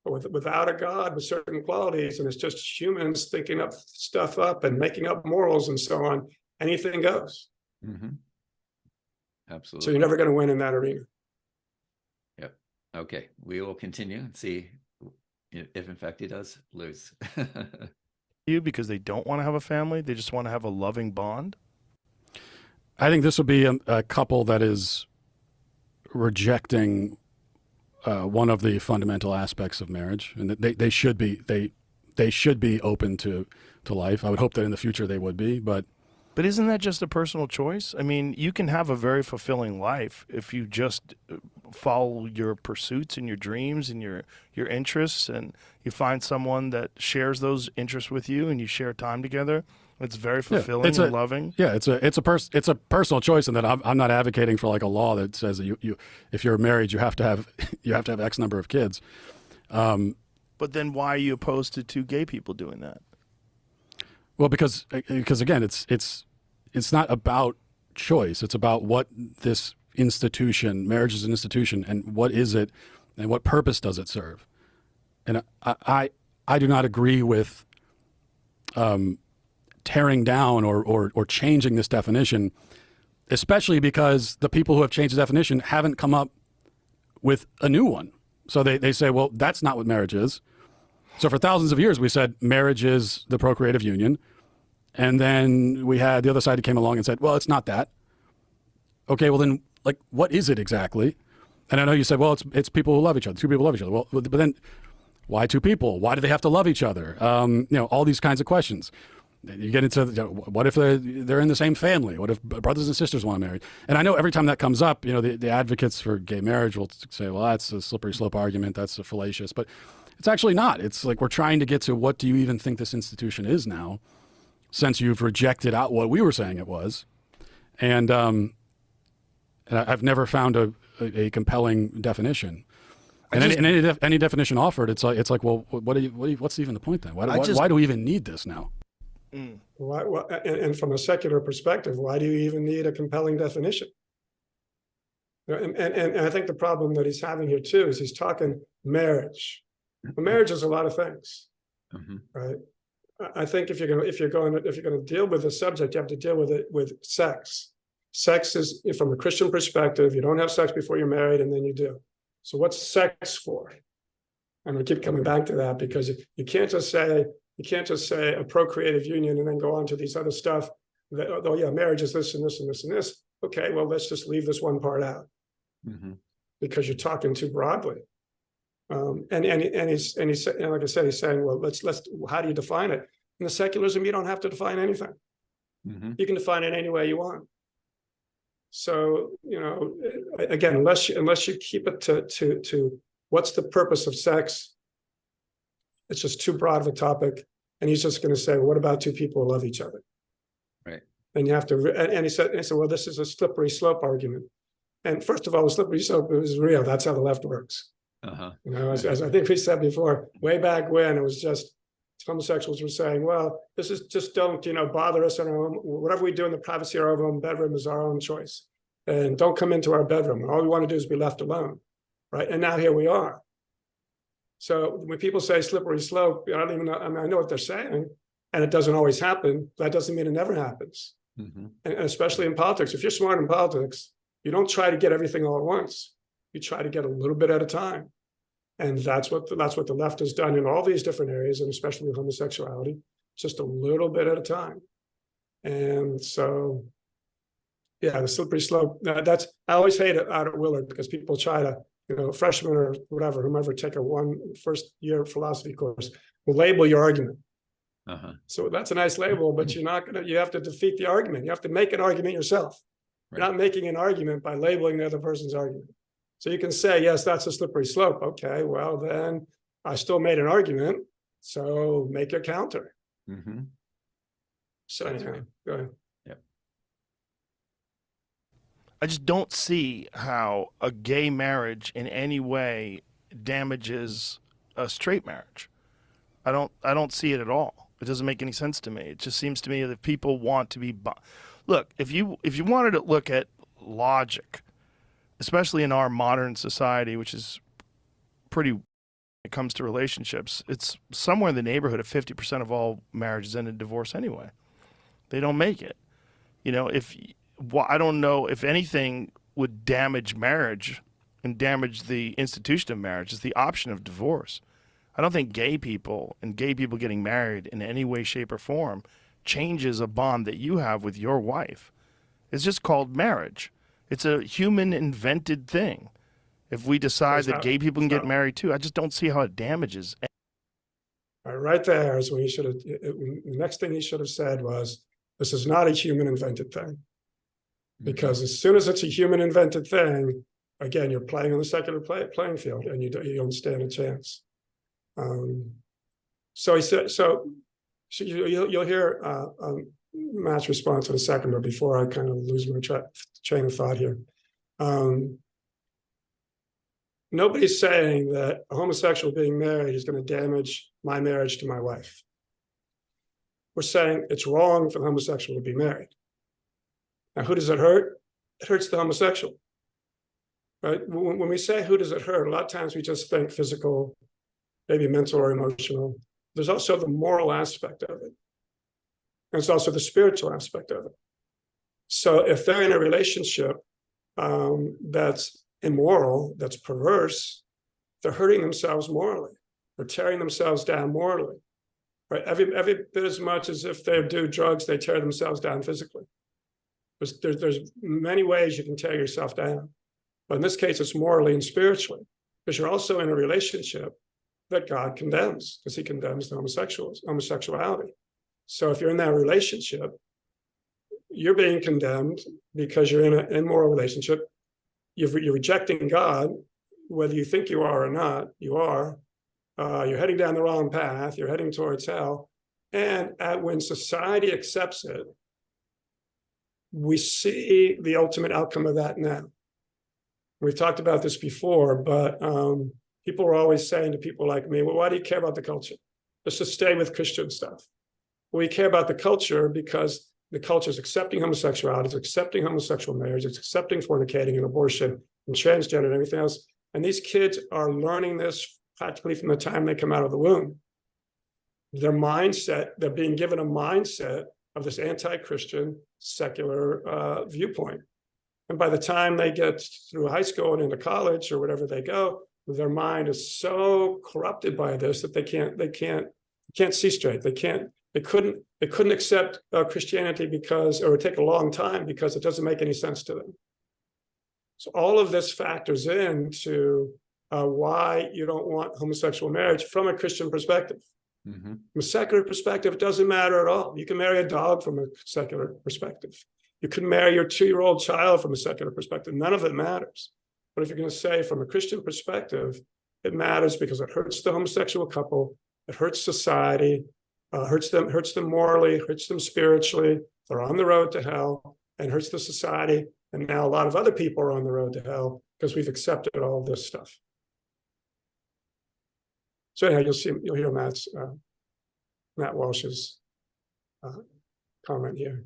But without a God with certain qualities, and it's just humans thinking up stuff up and making up morals and so on, anything goes. Absolutely. So you're never going to win in that arena. Yep. Okay. We will continue and see if in fact he does lose. Because they don't want to have a family. They just want to have a loving bond. I think this will be a couple that is rejecting one of the fundamental aspects of marriage, and they should be open to life. I would hope that in the future they would be, but isn't that just a personal choice? I mean, you can have a very fulfilling life if you just follow your pursuits and your dreams and your interests, and you find someone that shares those interests with you, and you share time together. It's very fulfilling and loving. Yeah, it's a personal choice, and that I'm not advocating for like a law that says that you if you're married you have to have X number of kids. But then why are you opposed to 2 gay people doing that? Well, because again, it's not about choice. It's about what this institution, marriage is an institution, and what is it, and what purpose does it serve? And I do not agree with tearing down or changing this definition, especially because the people who have changed the definition haven't come up with a new one. So they say, well, that's not what marriage is. So for thousands of years, we said marriage is the procreative union. And then we had the other side that came along and said, well, it's not that. Okay, well then, like, what is it exactly? And I know you said, well, it's people who love each other. Two people love each other. Well, but then why two people? Why do they have to love each other? All these kinds of questions. You get into what if they're in the same family? What if brothers and sisters want to marry? And I know every time that comes up, the advocates for gay marriage will say, well, that's a slippery slope argument. That's a fallacious. But it's actually not. It's like we're trying to get to what do you even think this institution is now, since you've rejected out what we were saying it was. And I've never found a compelling definition. And any definition offered, it's like, well, what's even the point then? Why do we even need this now? Why, and from a secular perspective, why do you even need a compelling definition? And I think the problem that he's having here too is he's talking marriage. Well, marriage is a lot of things, right? I think if you're going to deal with the subject, you have to deal with it with sex. Sex is, from a Christian perspective, you don't have sex before you're married, and then you do. So what's sex for? I'm going to keep coming back to that, because you can't just say a procreative union and then go on to these other stuff that, oh yeah, marriage is this and this and this and this. Okay, well, let's just leave this one part out, because you're talking too broadly. And like I said, he's saying, well, let's how do you define it? In the secularism, you don't have to define anything. You can define it any way you want. So, again, unless you keep it to what's the purpose of sex, it's just too broad of a topic. And he's just going to say, well, what about two people who love each other? Right. And you have to, and he said, well, this is a slippery slope argument. And first of all, the slippery slope is real. That's how the left works. As I think we said before, way back when, it was just homosexuals were saying, well, this is just don't, bother us in our own, whatever we do in the privacy of our own bedroom is our own choice. And don't come into our bedroom. And all we want to do is be left alone. Right. And now here we are. So when people say slippery slope, I don't even know. I mean, I know what they're saying, and it doesn't always happen. That doesn't mean it never happens. And especially in politics, if you're smart in politics, you don't try to get everything all at once. You try to get a little bit at a time. And that's what the left has done in all these different areas, and especially with homosexuality, just a little bit at a time. And so, yeah, the slippery slope. I always hate it out at Willard, because people try to, freshmen or whatever, whomever take a first year philosophy course, will label your argument. So that's a nice label, but you have to defeat the argument. You have to make an argument yourself. Right. You're not making an argument by labeling the other person's argument. So you can say, yes, that's a slippery slope. Okay, well, then I still made an argument. So make your counter. So anyway, go ahead. Yep. I just don't see how a gay marriage in any way damages a straight marriage. I don't see it at all. It doesn't make any sense to me. It just seems to me that people want to be look, if you wanted to look at logic, especially in our modern society, which is pretty, when it comes to relationships, it's somewhere in the neighborhood of 50% of all marriages end in divorce anyway. They don't make it. I don't know if anything would damage marriage and damage the institution of marriage is the option of divorce. I don't think gay people and gay people getting married in any way, shape, or form changes a bond that you have with your wife. It's just called marriage. It's a human invented thing. If we decide that gay people can get married too, I just don't see how it damages. Right there is when he should have, the next thing he should have said was, this is not a human invented thing. Because as soon as it's a human invented thing, again, you're playing on the secular playing field, and you don't stand a chance. So he said, so you'll hear Matt's response in a second, but before I kind of lose my train of thought here. Nobody's saying that a homosexual being married is going to damage my marriage to my wife. We're saying it's wrong for the homosexual to be married. Now, who does it hurt? It hurts the homosexual. Right? When we say who does it hurt, a lot of times we just think physical, maybe mental or emotional. There's also the moral aspect of it. And it's also the spiritual aspect of it. So if they're in a relationship that's immoral, that's perverse, they're hurting themselves morally. They're tearing themselves down morally, right? Every bit as much as if they do drugs, they tear themselves down physically. There's many ways you can tear yourself down, but in this case, it's morally and spiritually, because you're also in a relationship that God condemns, because he condemns the homosexuality. So if you're in that relationship, you're being condemned because you're in an immoral relationship. You're rejecting God, whether you think you are or not, you are. You're heading down the wrong path. You're heading towards hell. And when society accepts it, we see the ultimate outcome of that now. We've talked about this before, but people are always saying to people like me, well, why do you care about the culture? Let's just stay with Christian stuff. We care about the culture because the culture is accepting homosexuality, it's accepting homosexual marriage, it's accepting fornicating and abortion and transgender and everything else. And these kids are learning this practically from the time they come out of the womb. Their mindset, they're being given a mindset of this anti-Christian secular viewpoint. And by the time they get through high school and into college or whatever they go, their mind is so corrupted by this that they can't see straight. They couldn't accept Christianity because, or it would take a long time because it doesn't make any sense to them. So all of this factors into why you don't want homosexual marriage from a Christian perspective. Mm-hmm. From a secular perspective, it doesn't matter at all. You can marry a dog from a secular perspective. You can marry your 2-year-old child from a secular perspective. None of it matters. But if you're going to say from a Christian perspective, it matters because it hurts the homosexual couple, it hurts society, hurts them morally, hurts them spiritually. They're on the road to hell, and hurts the society. And now a lot of other people are on the road to hell because we've accepted all of this stuff. So anyhow, you'll hear Matt Walsh's comment here.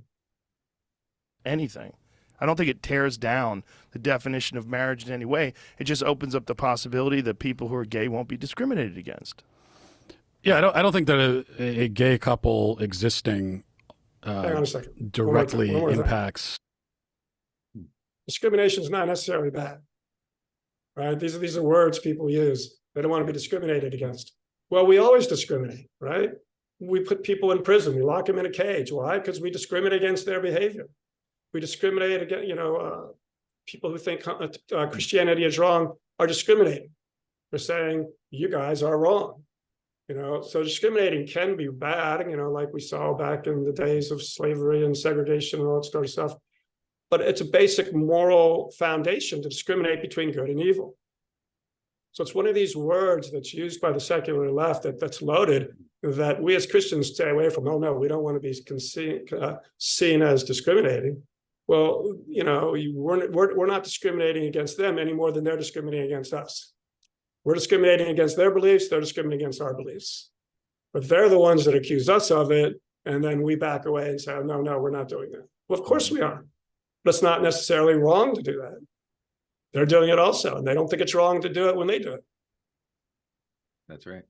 Anything. I don't think it tears down the definition of marriage in any way. It just opens up the possibility that people who are gay won't be discriminated against. Yeah, I don't think that a gay couple existing Hang on a second. directly impacts. Discrimination is not necessarily bad, right? These are words people use. They don't want to be discriminated against. Well, we always discriminate, right? We put people in prison. We lock them in a cage. Why? Because we discriminate against their behavior. We discriminate against, people who think Christianity is wrong are discriminating. They're saying, you guys are wrong. So discriminating can be bad, like we saw back in the days of slavery and segregation and all that sort of stuff. But it's a basic moral foundation to discriminate between good and evil. So it's one of these words that's used by the secular left that's loaded that we as Christians stay away from. Oh, no, we don't want to be seen as discriminating. Well, we're not discriminating against them any more than they're discriminating against us. We're discriminating against their beliefs, they're discriminating against our beliefs. But they're the ones that accuse us of it, and then we back away and say, oh, no, we're not doing that. Well, of course we are. But it's not necessarily wrong to do that. They're doing it also, and they don't think it's wrong to do it when they do it. That's right.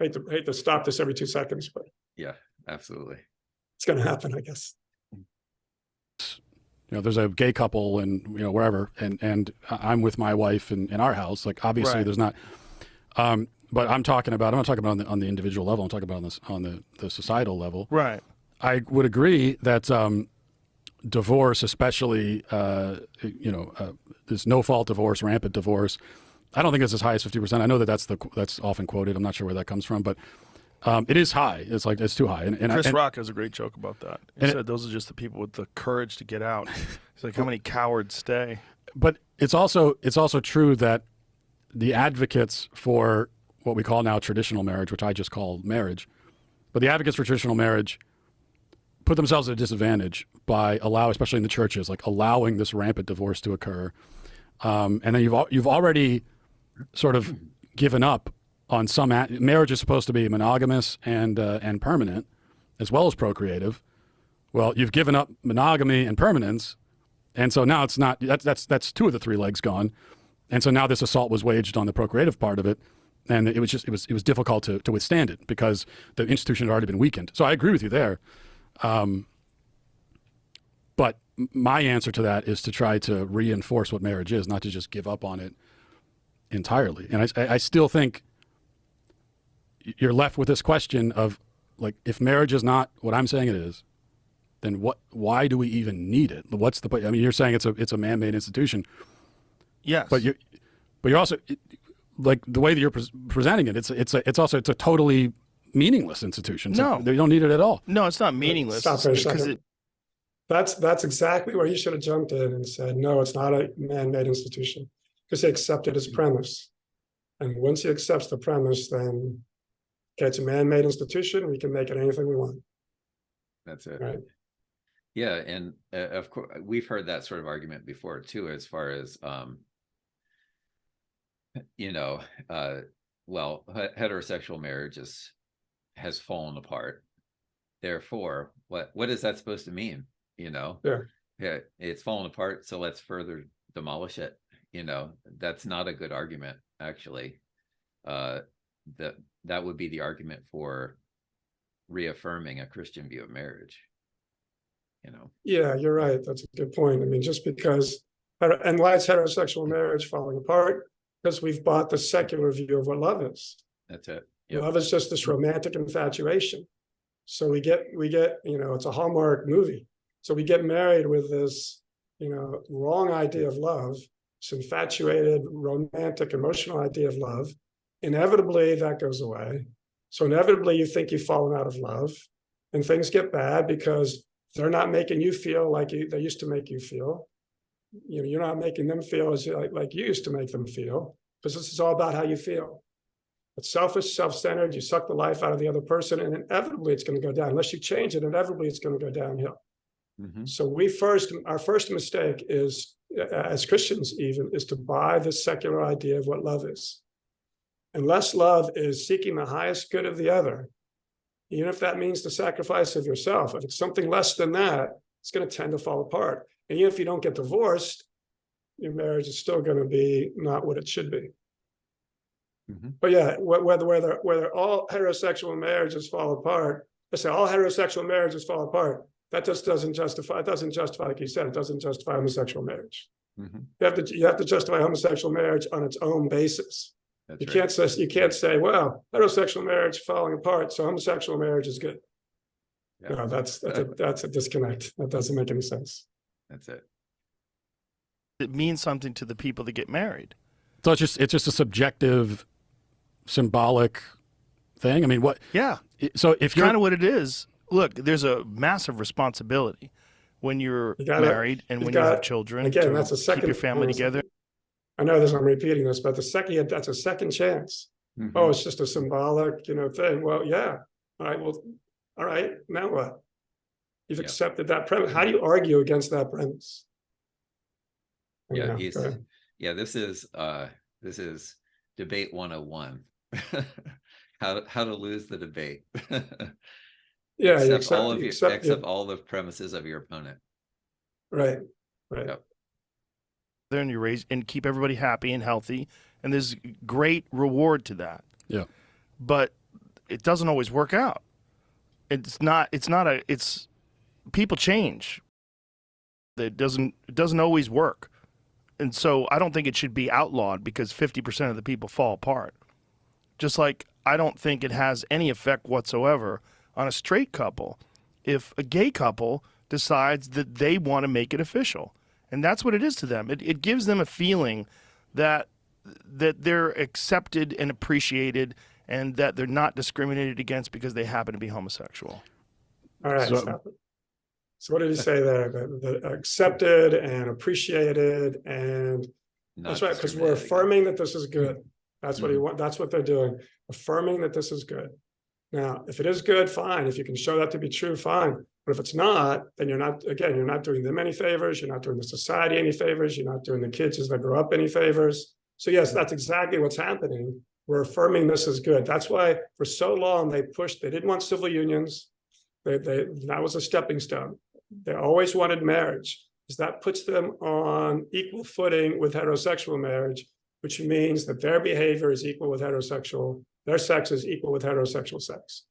Hate to stop this every 2 seconds, but yeah, absolutely. It's going to happen, I guess. There's a gay couple and wherever, and I'm with my wife in our house. Like obviously, right. There's not. But I'm not talking about on the individual level. I'm talking about on the societal level. Right. I would agree that divorce, especially this no-fault divorce, rampant divorce, I don't think it's as high as 50%. I know that's often quoted. I'm not sure where that comes from, but it is high. It's too high. And Chris Rock has a great joke about that. He said those are just the people with the courage to get out. It's like, how many cowards stay? But it's also true that the advocates for what we call now traditional marriage, which I just call marriage, but the advocates for traditional marriage put themselves at a disadvantage by especially in the churches, like allowing this rampant divorce to occur. And then you've already sort of given up on some marriage is supposed to be monogamous and permanent, as well as procreative. Well, you've given up monogamy and permanence, and so now it's not. That's 2 of the 3 legs gone, and so now this assault was waged on the procreative part of it, and it was difficult to withstand it because the institution had already been weakened. So I agree with you there, but my answer to that is to try to reinforce what marriage is, not to just give up on it entirely. And I still think you're left with this question of, like, if marriage is not what I'm saying it is, then why do we even need it? What's the point? I mean, you're saying it's a man-made institution. Yes. But you're also, like, the way that you're presenting it, it's a totally meaningless institution. No. They don't need it at all. No, it's not meaningless. Stop for a because second. That's exactly where he should have jumped in and said, no, it's not a man-made institution, because he accepted his premise. And once he accepts the premise, then okay, it's a man-made institution. We can make it anything we want. That's it. Right. Yeah, and of course we've heard that sort of argument before too, as far as heterosexual marriage has fallen apart. Therefore, what is that supposed to mean? Yeah, it's fallen apart, so let's further demolish it. That's not a good argument, actually. That would be the argument for reaffirming a Christian view of marriage. Yeah, you're right. That's a good point. I mean, just because, and why is heterosexual marriage falling apart? Because we've bought the secular view of what love is. That's it. Yep. Love is just this romantic infatuation. So we get, it's a Hallmark movie. So we get married with this, wrong idea of love, this infatuated, romantic, emotional idea of love. Inevitably, that goes away. So inevitably, you think you've fallen out of love, and things get bad because they're not making you feel like they used to make you feel. You're not making them feel as like you used to make them feel, because this is all about how you feel. It's selfish, self-centered. You suck the life out of the other person, and inevitably it's going to go down. Unless you change it, inevitably it's going to go downhill. Mm-hmm. So our first mistake is, as Christians even, is to buy the secular idea of what love is. Unless love is seeking the highest good of the other, even if that means the sacrifice of yourself, if it's something less than that, it's going to tend to fall apart. And even if you don't get divorced, your marriage is still going to be not what it should be. Mm-hmm. But yeah, whether all heterosexual marriages fall apart, let's say all heterosexual marriages fall apart, that just doesn't justify, like you said, it doesn't justify homosexual marriage. Mm-hmm. You have to justify homosexual marriage on its own basis. You can't say, well, heterosexual marriage falling apart, so homosexual marriage is good. Yeah. No, that's a disconnect. That doesn't make any sense. That's it. It means something to the people that get married. So it's just a subjective, symbolic thing. I mean, what? Yeah. So if you're kind of what it is. Look, there's a massive responsibility when you're married and when you have children. Again, that's a second. Keep your family together. I know I'm repeating this, but that's a second chance. Mm-hmm. Oh, it's just a symbolic, thing. Well, yeah. All right. Now what? You've accepted that premise. How do you argue against that premise? Yeah, this is debate 101. how to lose the debate. Yeah, accept all the premises of your opponent. Right. Yep. There and you raise and keep everybody happy and healthy, and there's great reward to that. Yeah, but it doesn't always work out. It's people change. It doesn't always work, and so I don't think it should be outlawed because 50% of the people fall apart. Just like I don't think it has any effect whatsoever on a straight couple if a gay couple decides that they want to make it official. And that's what it is to them. It gives them a feeling that they're accepted and appreciated and that they're not discriminated against because they happen to be homosexual. All right. So what did he say there? The accepted and appreciated, and that's right, because we're affirming that this is good. That's what he wants. That's what they're doing, affirming that this is good. Now, if it is good, fine. If you can show that to be true, fine. But if it's not, then you're not doing them any favors. You're not doing the society any favors. You're not doing the kids as they grow up any favors. So yes, that's exactly what's happening. We're affirming this is good. That's why for so long they didn't want civil unions. That was a stepping stone. They always wanted marriage, because that puts them on equal footing with heterosexual marriage, which means that their behavior is equal with heterosexual, their sex is equal with heterosexual sex.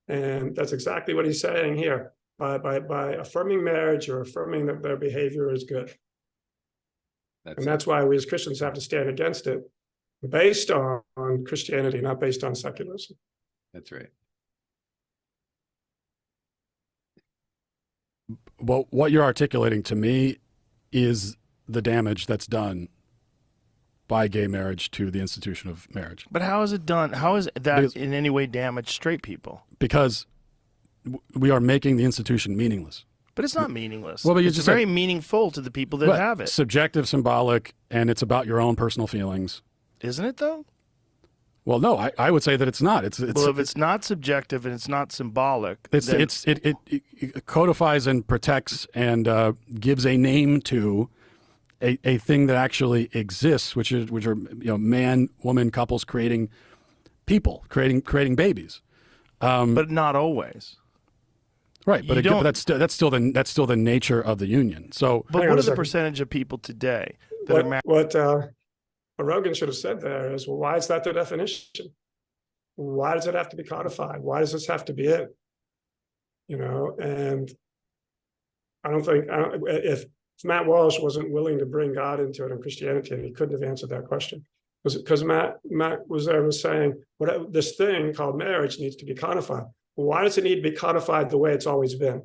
And that's exactly what he's saying here. By affirming marriage, you're affirming that their behavior is good. That's why we as Christians have to stand against it, based on Christianity, not based on secularism. That's right. Well, what you're articulating to me is the damage that's done by gay marriage to the institution of marriage. But how is it done? How is that Because- in any way damage straight people? Because we are making the institution meaningless. But it's not meaningless. Well, but you it's just very said- meaningful to the people that But have it. subjective, symbolic, and it's about your own personal feelings. Isn't it, though? Well, no, I would say that it's not. It's Well, if it's not subjective and it's not symbolic, it then codifies and protects and gives a name to a thing that actually exists, which are man, woman couples creating people, creating babies. but not always. Right, You but again, don't- that's still the nature of the union. So But Hang on what a is the second. percentage of people today that are married? What Rogan should have said there is, well, why is that the definition? Why does it have to be codified? Why does this have to be it? And if Matt Walsh wasn't willing to bring God into it in Christianity, he couldn't have answered that question. Because Matt was saying, this thing called marriage needs to be codified. Why does it need to be codified the way it's always been?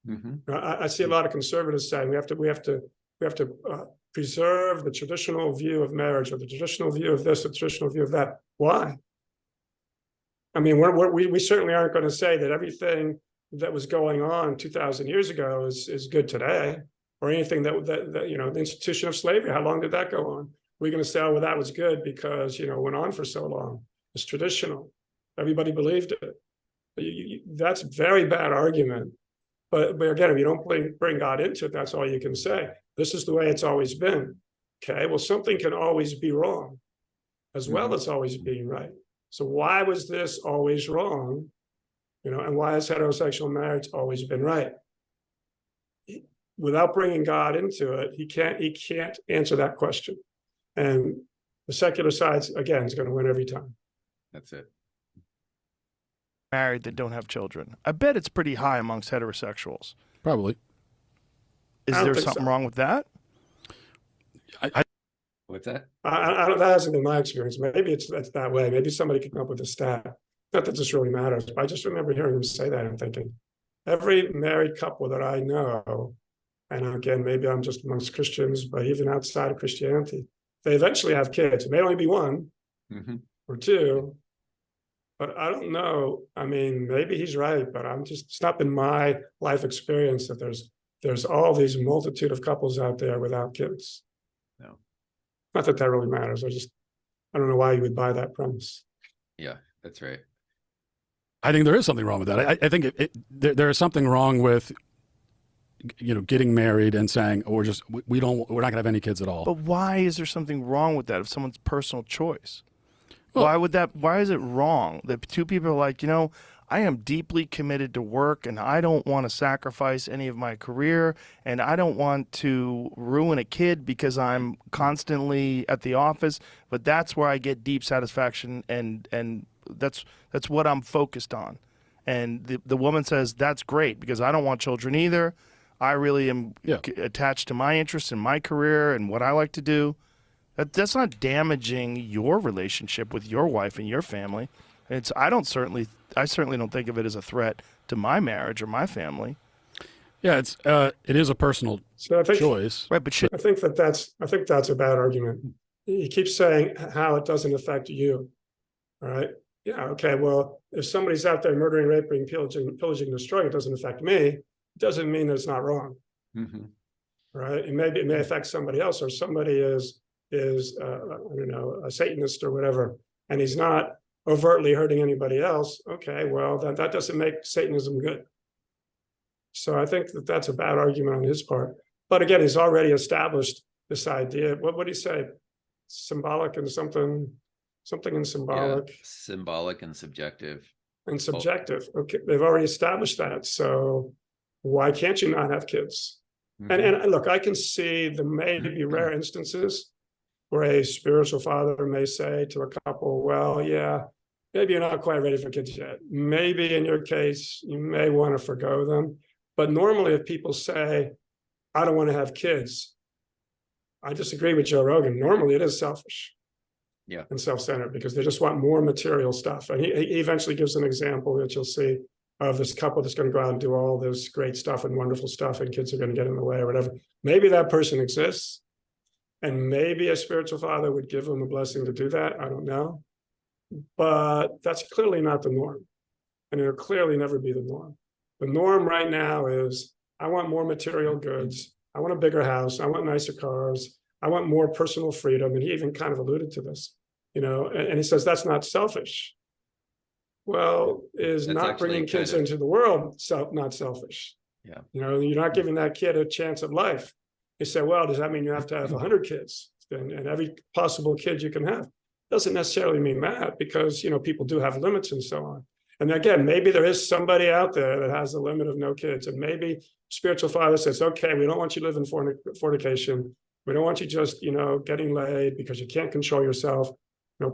Mm-hmm. I see a lot of conservatives saying we have to preserve the traditional view of marriage, or the traditional view of this, the traditional view of that. Why? I mean, we certainly aren't going to say that everything that was going on 2,000 years ago is good today, or anything that the institution of slavery. How long did that go on? We're going to say, oh, well, that was good because it went on for so long. It's traditional. Everybody believed it. That's a very bad argument. But again, if you don't bring God into it, that's all you can say. This is the way it's always been. Okay, well, something can always be wrong as well as always being right. So why was this always wrong? And why has heterosexual marriage always been right? Without bringing God into it, he can't answer that question. And the secular side, again, is going to win every time. That's it. Married that don't have children. I bet it's pretty high amongst heterosexuals. probably. Is I don't there think something so. wrong with that? What's that? That hasn't been my experience. Maybe it's that way. Maybe somebody could come up with a stat. Not that this really matters, but I just remember hearing him say that and thinking, every married couple that I know, and again, maybe I'm just amongst Christians, but even outside of Christianity, they eventually have kids. It may only be one Mm-hmm. or two, but I don't know. I mean, maybe he's right, but it's not been my life experience that there's all these multitude of couples out there without kids. No. Not that that really matters. I don't know why you would buy that premise. Yeah, that's right. I think there is something wrong with that. I think there is something wrong with getting married and saying, oh, we're not going to have any kids at all. But why is there something wrong with that if someone's personal choice? Well- Why is it wrong that two people are like, I am deeply committed to work and I don't want to sacrifice any of my career and I don't want to ruin a kid because I'm constantly at the office, but that's where I get deep satisfaction and that's what I'm focused on. And the woman says, that's great because I don't want children either. I really am attached to my interests in my career and what I like to do. That's not damaging your relationship with your wife and your family. I certainly don't think of it as a threat to my marriage or my family. Yeah, it is a personal So I think choice. Right, but should I think that's a bad argument. He keeps saying how it doesn't affect you. All right. Yeah. Okay. Well, if somebody's out there murdering, raping, pillaging, destroying, it doesn't affect me. It doesn't mean that it's not wrong. Mm-hmm. Right. It may affect somebody else, or somebody is I don't know, a Satanist or whatever, and he's not overtly hurting anybody else. Okay. Well, that doesn't make Satanism good. So I think that's a bad argument on his part. But again, he's already established this idea. What would he say? Symbolic and something in symbolic. Yeah, symbolic and subjective. And subjective. Okay, they've already established that. So why can't you not have kids? Mm-hmm. And look, I can see the maybe rare instances where a spiritual father may say to a couple, well, yeah, maybe you're not quite ready for kids yet. Maybe in your case, you may want to forgo them. But normally if people say, I don't want to have kids, I disagree with Joe Rogan. Normally it is selfish. Yeah. and self-centered because they just want more material stuff. And he eventually gives an example that you'll see of this couple that's going to go out and do all this great stuff and wonderful stuff, and kids are going to get in the way or whatever. Maybe that person exists, and maybe a spiritual father would give them a blessing to do that. I don't know. But that's clearly not the norm. And it'll clearly never be the norm. The norm right now is I want more material goods. I want a bigger house. I want nicer cars. I want more personal freedom. And he even kind of alluded to this, and he says that's not selfish. Well, is That's not actually bringing kids kind of- into the world not selfish? Yeah. You're not giving that kid a chance at life. You say, well, does that mean you have to have 100 kids and every possible kid you can have? Doesn't necessarily mean that, because people do have limits and so on. And again, maybe there is somebody out there that has a limit of no kids, and maybe spiritual father says, okay, we don't want you living fornication. We don't want you just getting laid because you can't control yourself.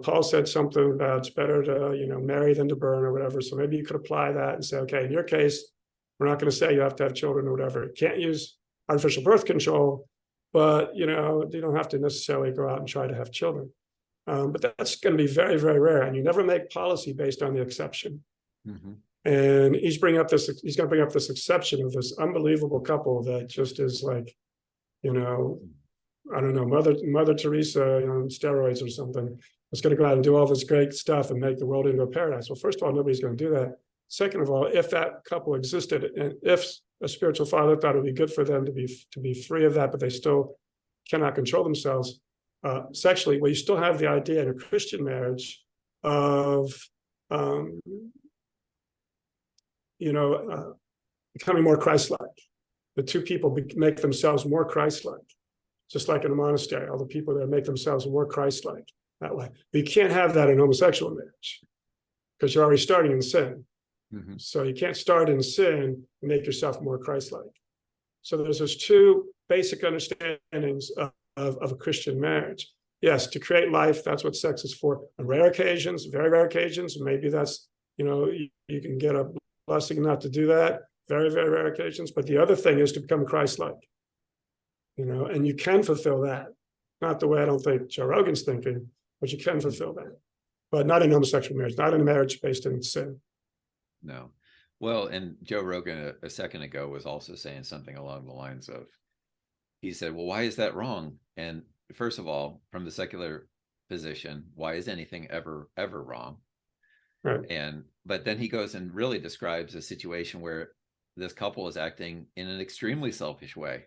Paul said something about it's better to marry than to burn or whatever. So maybe you could apply that and say, okay, in your case, we're not going to say you have to have children or whatever. You can't use artificial birth control, but you don't have to necessarily go out and try to have children. But that's going to be very, very rare. And you never make policy based on the exception. Mm-hmm. And he's going to bring up this exception of this unbelievable couple that just is like, I don't know, Mother Teresa on steroids or something. It's going to go out and do all this great stuff and make the world into a paradise. Well, first of all, nobody's going to do that. Second of all, if that couple existed, and if a spiritual father thought it would be good for them to be free of that, but they still cannot control themselves sexually, well, you still have the idea in a Christian marriage of becoming more Christ-like. The two people make themselves more Christ-like, just like in a monastery. All the people there make themselves more Christ-like that way. But you can't have that in homosexual marriage because you're already starting in sin. Mm-hmm. So you can't start in sin and make yourself more Christ-like. So there's those two basic understandings of a Christian marriage. Yes, to create life, that's what sex is for. On rare occasions, very rare occasions, maybe that's, you can get a blessing not to do that. Very, very rare occasions. But the other thing is to become Christ-like, and you can fulfill that. Not the way I don't think Joe Rogan's thinking, but you can fulfill that. But not in homosexual marriage, not in a marriage based in sin. No. Well, and Joe Rogan a second ago was also saying something along the lines of, he said, well, why is that wrong? And first of all, from the secular position, why is anything ever wrong? Right. But then he goes and really describes a situation where this couple is acting in an extremely selfish way.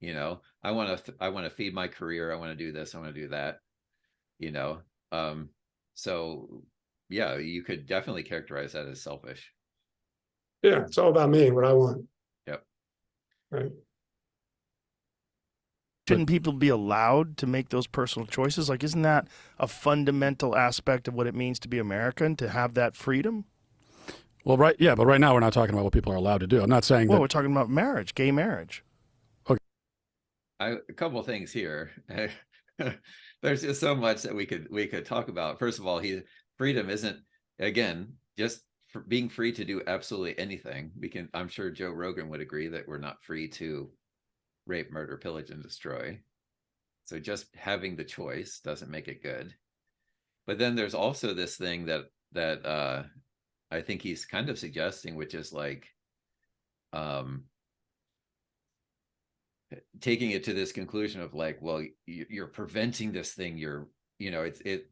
I want to feed my career. I want to do this. I want to do that. So yeah, you could definitely characterize that as selfish. Yeah, it's all about me, what I want. Yep. Right. Shouldn't people be allowed to make those personal choices? Like, isn't that a fundamental aspect of what it means to be American, to have that freedom? Well, right. Yeah. But right now we're not talking about what people are allowed to do. I'm not saying Well, that. we're talking about marriage, gay marriage. A couple of things here. There's just so much that we could talk about. First of all, freedom isn't, again, just being free to do absolutely anything. I'm sure Joe Rogan would agree that we're not free to rape, murder, pillage, and destroy. So just having the choice doesn't make it good. But then there's also this thing that I think he's kind of suggesting, which is like taking it to this conclusion of like, well, you're preventing this thing.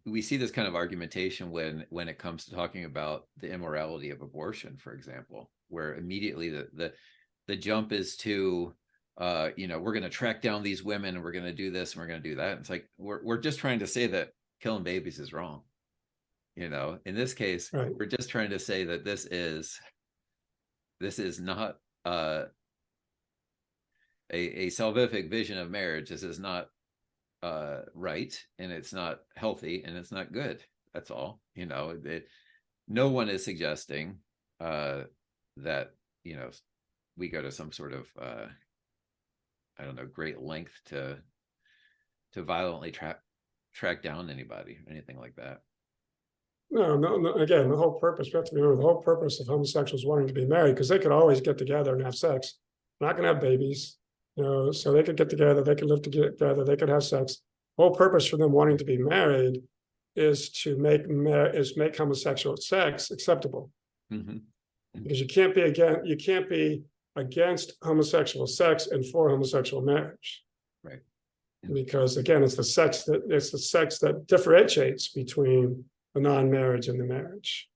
We see this kind of argumentation when it comes to talking about the immorality of abortion, for example, where immediately the jump is to we're going to track down these women and we're going to do this and we're going to do that. It's like we're just trying to say that killing babies is wrong. In this case, right. We're just trying to say that this is not a salvific vision of marriage. This is not right, and it's not healthy, and it's not good. That's all. No one is suggesting that we go to some sort of I don't know, great length to violently track down anybody or anything like that. No. Again, the whole purpose, we have to remember the whole purpose of homosexuals wanting to be married, because they could always get together and have sex. They're not going to have babies, so they could get together, they could live together, they could have sex. The whole purpose for them wanting to be married is to make homosexual sex acceptable. Mhm. Because you can't be against homosexual sex and for homosexual marriage. Right. Because again, it's the sex that differentiates between the non-marriage and the marriage.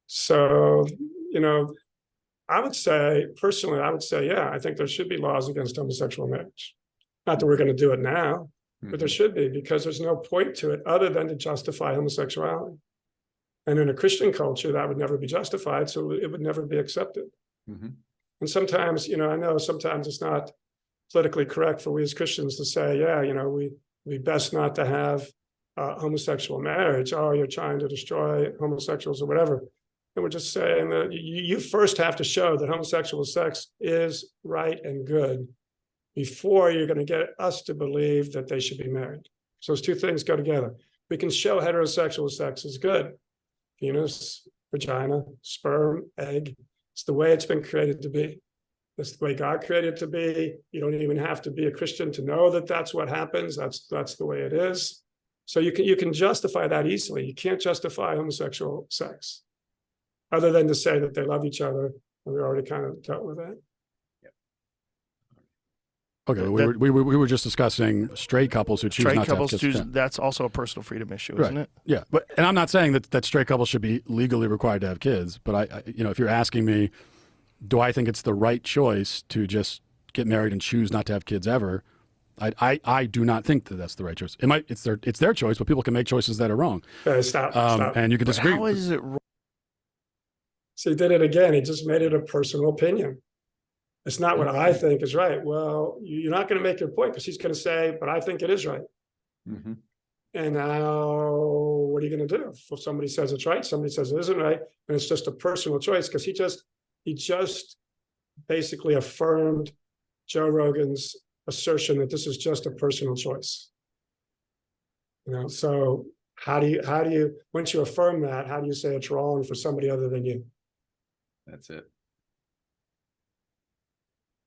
So, I would say, personally, yeah, I think there should be laws against homosexual marriage. Not that we're going to do it now, but there Mhm. should be, because there's no point to it other than to justify homosexuality. And in a Christian culture, that would never be justified, so it would never be accepted. Mhm. And sometimes, I know sometimes it's not politically correct for we as Christians to say, yeah, we best not to have homosexual marriage. Oh, you're trying to destroy homosexuals or whatever. And we're just saying that you first have to show that homosexual sex is right and good before you're going to get us to believe that they should be married. So those two things go together. We can show heterosexual sex is good. Penis, vagina, sperm, egg. It's the way it's been created to be. That's the way God created it to be. You don't even have to be a Christian to know that that's what happens. That's the way it is. So you can justify that easily. You can't justify homosexual sex, other than to say that they love each other. And we already kind of dealt with that. Okay, we were just discussing straight couples who choose Straight not to have couples kids. choose. Yeah. That's also a personal freedom issue, Right. isn't it? Yeah, and I'm not saying that straight couples should be legally required to have kids, but I if you're asking me, do I think it's the right choice to just get married and choose not to have kids ever? I do not think that that's the right choice. It's their choice, but people can make choices that are wrong. Stop. And you can disagree. How is it wrong? So he did it again. He just made it a personal opinion. It's not what I think is right. Well, you're not going to make your point, because he's going to say, but I think it is right. Mhm. And now what are you going to do? If somebody says it's right, somebody says it isn't right, and it's just a personal choice, because he just basically affirmed Joe Rogan's assertion that this is just a personal choice. So how do you once you affirm that, how do you say it's wrong for somebody other than you? That's it.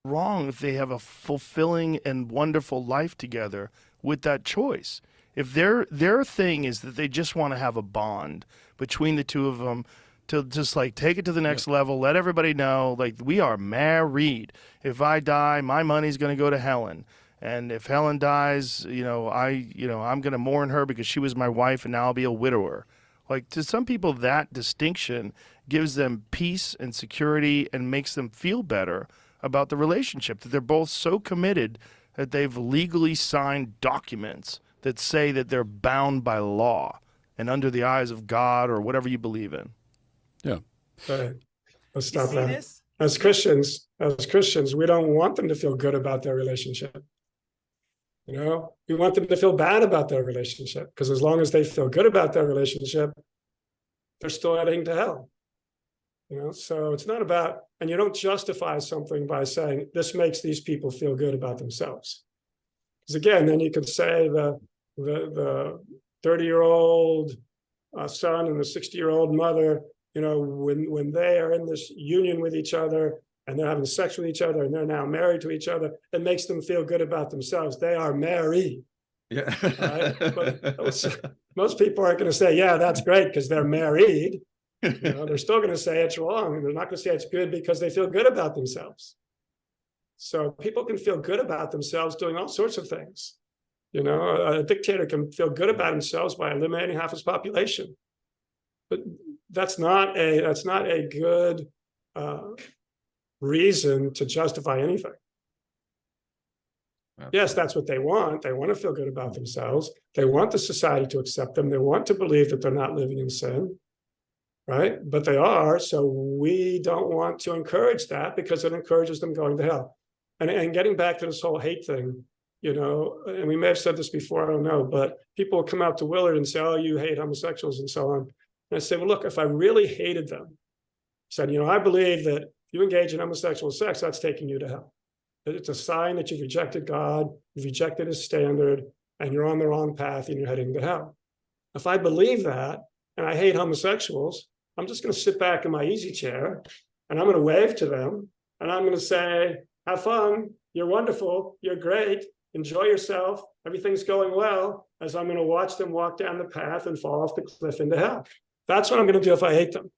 Wrong if they have a fulfilling and wonderful life together with that choice. If their thing is that they just want to have a bond between the two of them to just like take it to the next level, let everybody know, like, we are married. If I die, my money's going to go to Helen. And if Helen dies, I'm going to mourn her because she was my wife and now I'll be a widower. Like, to some people, that distinction gives them peace and security and makes them feel better about the relationship, that they're both so committed that they've legally signed documents that say that they're bound by law and under the eyes of God or whatever you believe in. Yeah. Right. Let's stop see that. this? As Christians, we don't want them to feel good about their relationship. We want them to feel bad about their relationship, because as long as they feel good about their relationship, they're still heading to hell. So it's not about, and you don't justify something by saying this makes these people feel good about themselves. Because again, then you could say the 30-year-old son and the 60-year-old mother, when they are in this union with each other and they're having sex with each other and they're now married to each other, it makes them feel good about themselves. They are married. Yeah. Right? But most people aren't going to say, yeah, that's great because they're married. They're still going to say it's wrong. And they're not going to say it's good because they feel good about themselves. So people can feel good about themselves doing all sorts of things. A dictator can feel good about himself by eliminating half his population. But that's not a good reason to justify anything. Yes, that's what they want. They want to feel good about themselves. They want the society to accept them. They want to believe that they're not living in sin, right? But they are. So we don't want to encourage that, because it encourages them going to hell. And getting back to this whole hate thing, and we may have said this before, I don't know, but people will come out to Willard and say, oh, you hate homosexuals and so on. And I say, well, look, if I really hated them, said, I believe that if you engage in homosexual sex, that's taking you to hell. It's a sign that you've rejected God, you've rejected his standard, and you're on the wrong path and you're heading to hell. If I believe that and I hate homosexuals, I'm just going to sit back in my easy chair and I'm going to wave to them and I'm going to say, have fun, you're wonderful, you're great, enjoy yourself, everything's going well, as I'm going to watch them walk down the path and fall off the cliff into hell. That's what I'm going to do if I hate them.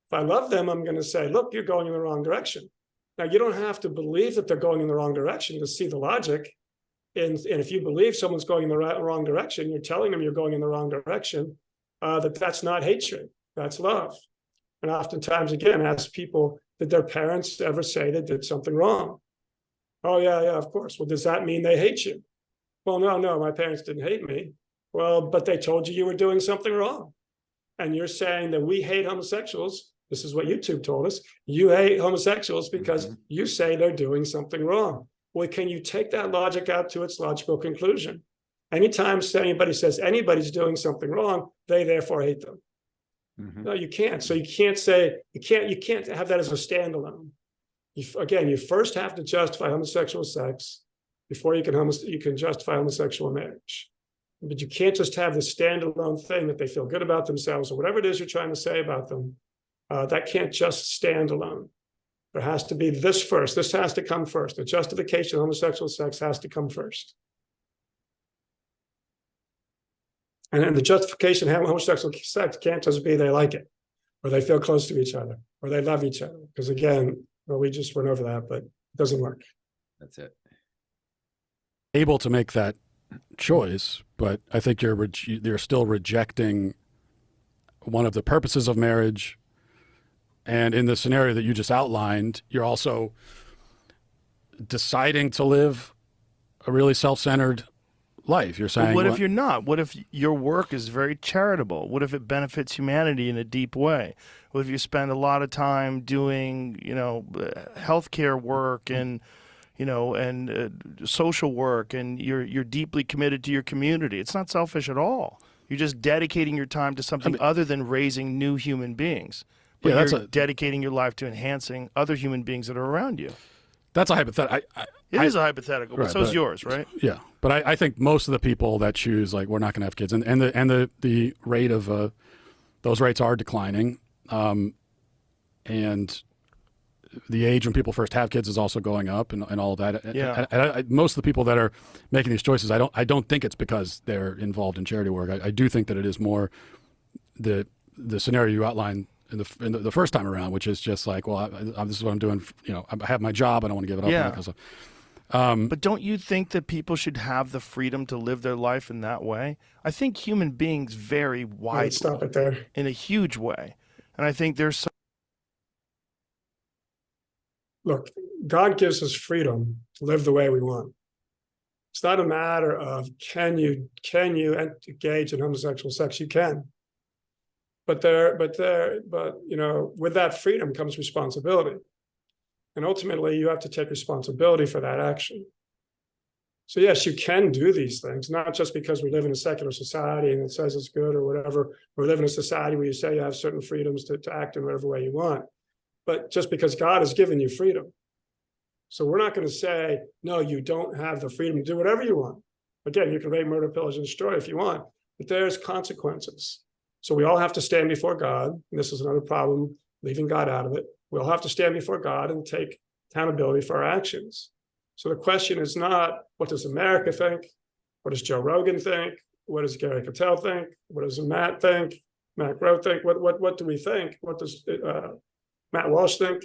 If I love them, I'm going to say, look, you're going in the wrong direction. Now, you don't have to believe that they're going in the wrong direction to see the logic. And if you believe someone's going in the wrong direction, you're telling them you're going in the wrong direction, that's not hatred, that's love. And oftentimes, again, ask people, did their parents ever say they did something wrong? Oh, yeah, of course. Well, does that mean they hate you? Well, no, my parents didn't hate me. Well, but they told you were doing something wrong. And you're saying that we hate homosexuals. This is what YouTube told us. You hate homosexuals because you say they're doing something wrong. Well, can you take that logic out to its logical conclusion? Anytime anybody says anybody's doing something wrong, they therefore hate them. No, you can't. So you can't say, you can't have that as a standalone. You first have to justify homosexual sex before you can justify homosexual marriage. But you can't just have the standalone thing that they feel good about themselves or whatever it is you're trying to say about them. That can't just stand alone. There has to be this first. This has to come first. The justification of homosexual sex has to come first. And then the justification of homosexual sex can't just be they like it, or they feel close to each other, or they love each other. Because again, well, we just went over that, but it doesn't work. That's it. Able to make that choice, but I think you're still rejecting one of the purposes of marriage. And in the scenario that you just outlined, you're also deciding to live a really self-centered life. You're saying, but what if you're not? What if your work is very charitable? What if it benefits humanity in a deep way? What if you spend a lot of time doing, healthcare work and, social work, and you're deeply committed to your community? It's not selfish at all. You're just dedicating your time to something other than raising new human beings. But you're dedicating your life to enhancing other human beings that are around you. That's a hypothetical. It is a hypothetical, but so is yours, right? Yeah, but I think most of the people that choose, like, we're not going to have kids, and the rate of those rates are declining, and the age when people first have kids is also going up, and all of that. Yeah. And most of the people that are making these choices, I don't think it's because they're involved in charity work. I do think that it is more the scenario you outlined in the first time around, which is just like, well, this is what I'm doing. I have my job. I don't want to give it up. Yeah. Because of, but don't you think that people should have the freedom to live their life in that way? I think human beings vary widely. Stop it there. In a huge way. And I think there's Look, God gives us freedom to live the way we want. It's not a matter of can you engage in homosexual sex? You can. But with that freedom comes responsibility. And ultimately, you have to take responsibility for that action. So yes, you can do these things, not just because we live in a secular society and it says it's good or whatever. We live in a society where you say you have certain freedoms to act in whatever way you want, but just because God has given you freedom. So we're not going to say, no, you don't have the freedom to do whatever you want. Again, you can rape, murder, pillage, and destroy if you want, but there's consequences. So we all have to stand before God. And this is another problem, leaving God out of it. We all have to stand before God and take accountability for our actions. So the question is not, what does America think? What does Joe Rogan think? What does Gary Cattell think? What does Matt think? Matt Rowe think? What do we think? What does Matt Walsh think?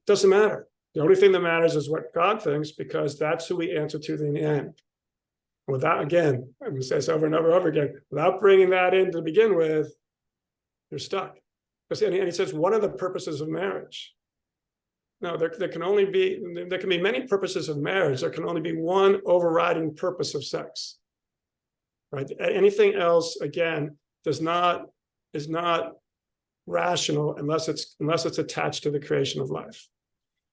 Doesn't matter. The only thing that matters is what God thinks, because that's who we answer to in the end. Without, again, I'm going to say this over and over again, without bringing that in to begin with, you're stuck. And he says, what are the purposes of marriage? No, there can be many purposes of marriage. There can only be one overriding purpose of sex, right? Anything else, again, is not rational unless it's attached to the creation of life.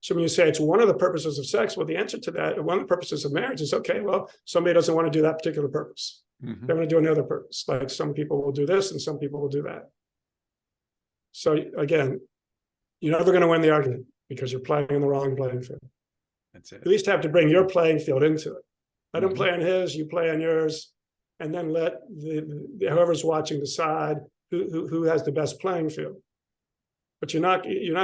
So when you say it's one of the purposes of sex, well, the answer to that, one of the purposes of marriage is, okay, well, somebody doesn't want to do that particular purpose. Mm-hmm. They want to do another purpose. Like some people will do this and some people will do that. So again, you're never going to win the argument because you're playing in the wrong playing field. That's it. You at least have to bring your playing field into it. Let him play on his, you play on yours, and then let whoever's watching decide who has the best playing field. But you're not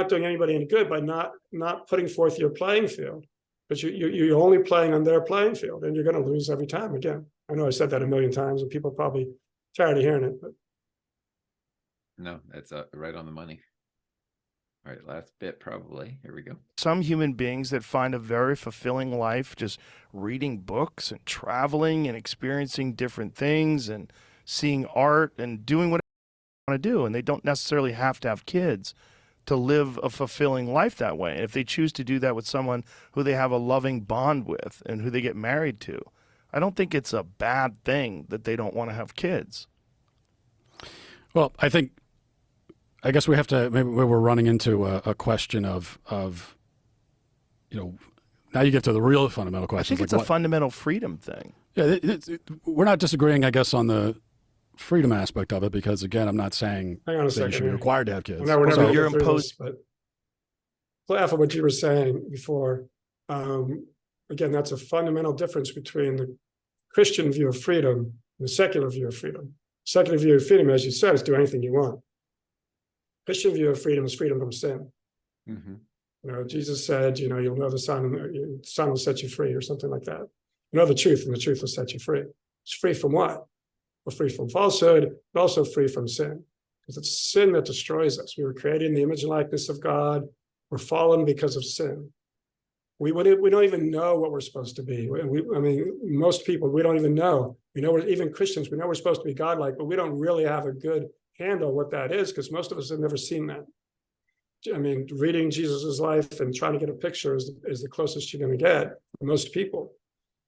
doing anybody any good by not putting forth your playing field but you're only playing on their playing field, and you're going to lose every time. Again, I know I said that a million times, and people are probably tired of hearing it, but No, that's right on the money. All right, last bit probably. Here we go. Some human beings that find a very fulfilling life just reading books and traveling and experiencing different things and seeing art and doing what they want to do, and they don't necessarily have to have kids to live a fulfilling life that way. And if they choose to do that with someone who they have a loving bond with and who they get married to, I don't think it's a bad thing that they don't want to have kids. Well, I guess we have to, maybe we're running into a question of, now you get to the real fundamental I question. think it's a fundamental freedom thing. Yeah, we're not disagreeing, I guess, on the freedom aspect of it, because again, I'm not saying hang on a that you second. should be required to have kids. No, we're never you're getting through imposed. this, but after what you were saying before, again, that's a fundamental difference between the Christian view of freedom and the secular view of freedom. Secular view of freedom, as you said, is do anything you want. Christian view of freedom is freedom from sin. Mm-hmm. Jesus said, you'll know the Son will set you free, or something like that. You know the truth, and the truth will set you free. It's free from what? We're free from falsehood, but also free from sin. Because it's sin that destroys us. We were created in the image and likeness of God. We're fallen because of sin. We don't even know what we're supposed to be. Most people, we don't even know. Even Christians, we know we're supposed to be godlike, but we don't really have a good handle what that is, because most of us have never seen that. Reading Jesus's life and trying to get a picture is the closest you're going to get for most people.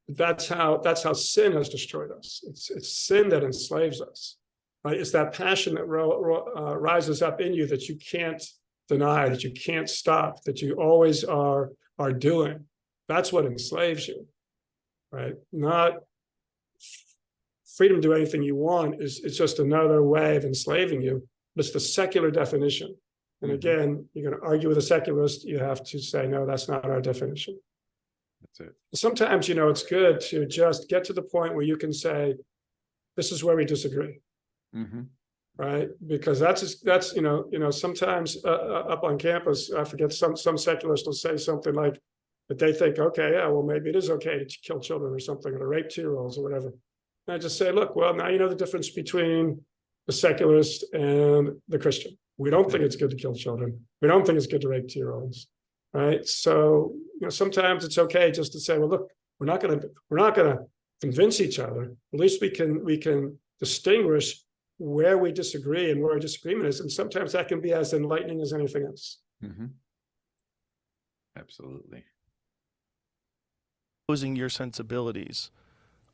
That's how sin has destroyed us. It's sin that enslaves us. Right? It's that passion that rises up in you that you can't deny, that you can't stop, that you always are doing. That's what enslaves you, right? Not freedom to do anything you want. It's just another way of enslaving you. But it's the secular definition. And again, you're going to argue with a secularist, you have to say, no, that's not our definition. That's it. Sometimes, it's good to just get to the point where you can say, this is where we disagree. Mm-hmm. Right? Because that's sometimes up on campus, I forget, some secularists will say something like that they think, okay, yeah, well, maybe it is okay to kill children or something, or to rape 2-year-olds or whatever. And I just say, look, well, now you know the difference between the secularist and the Christian. We don't think it's good to kill children. We don't think it's good to rape 2-year-olds, right? So sometimes it's okay just to say, well, look, we're not going to convince each other. At least we can distinguish where we disagree and where our disagreement is, and sometimes that can be as enlightening as anything else. Mm-hmm. Absolutely. Exposing your sensibilities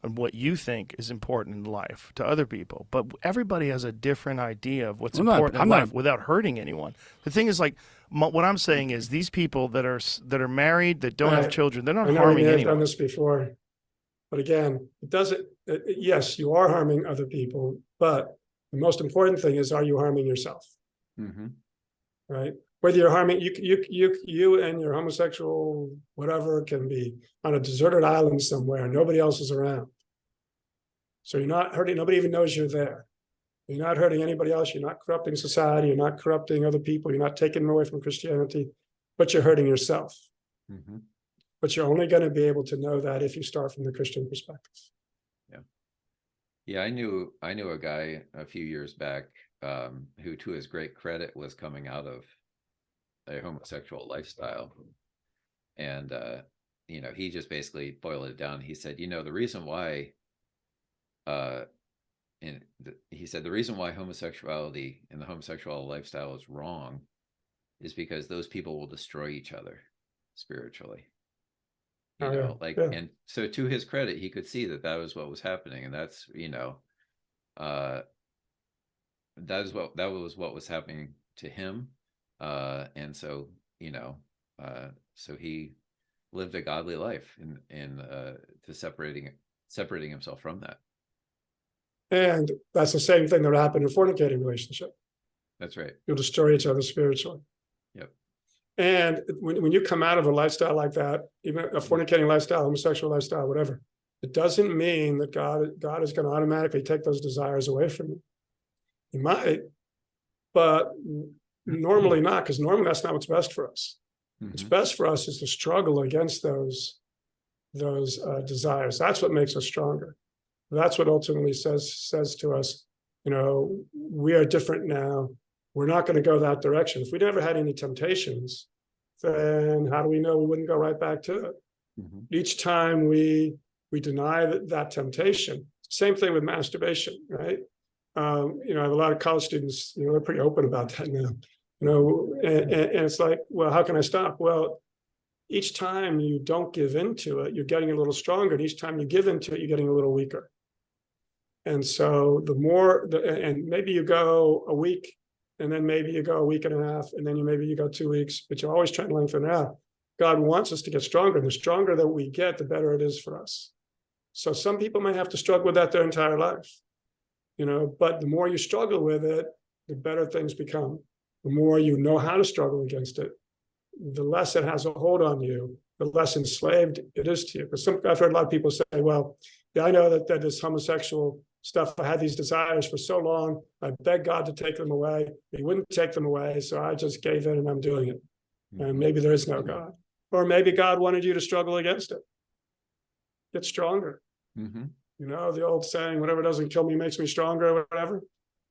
and what you think is important in life to other people, but everybody has a different idea of what's important in life without hurting anyone. The thing is, like, what I'm saying is, these people that are married, that don't have children, they're not harming anyone. I've done this before, but again, it doesn't. Yes, you are harming other people, but the most important thing is, are you harming yourself? Mm-hmm. Right? Whether you're harming you and your homosexual whatever can be on a deserted island somewhere, nobody else is around. So you're not hurting, nobody even knows you're there. You're not hurting anybody else, you're not corrupting society, you're not corrupting other people, you're not taking them away from Christianity, but you're hurting yourself. Mm-hmm. But you're only going to be able to know that if you start from the Christian perspective. Yeah, I knew a guy a few years back who, to his great credit, was coming out of a homosexual lifestyle. And, he just basically boiled it down. He said, the reason why, he said, the reason why homosexuality and the homosexual lifestyle is wrong is because those people will destroy each other spiritually. And so, to his credit, he could see that was what was happening, and that's that was what was happening to him, and so so he lived a godly life in to separating himself from that. And that's the same thing that would happen in a fornicating relationship. That's right. You'll destroy each other spiritually. Yep. And when you come out of a lifestyle like that, even a fornicating lifestyle, homosexual lifestyle, whatever, it doesn't mean that God is going to automatically take those desires away from you. He might, but normally not, because normally that's not what's best for us. What's Mhm. best for us is to struggle against those desires. That's what makes us stronger. That's what ultimately says to us, we are different now. We're not going to go that direction. If we never had any temptations, then how do we know we wouldn't go right back to it? Mhm. Each time we deny that temptation. Same thing with masturbation, right? I have a lot of college students, they're pretty open about that now. And it's like, well, how can I stop? Well, each time you don't give into it, you're getting a little stronger. And each time you give into it, you're getting a little weaker. And so and maybe you go a week, and then maybe you go a week and a half, and then maybe you go 2 weeks, but you're always trying to lengthen it out. God wants us to get stronger. And the stronger that we get, the better it is for us. So some people may have to struggle with that their entire life, but the more you struggle with it, the better things become. The more you know how to struggle against it, the less it has a hold on you, the less enslaved it is to you. Because I've heard a lot of people say, well, yeah, I know that this homosexual stuff, I had these desires for so long, I begged God to take them away. He wouldn't take them away, so I just gave in and I'm doing it. And maybe there is no God. Or maybe God wanted you to struggle against it. Get stronger. Mhm. The old saying, whatever doesn't kill me makes me stronger, or whatever.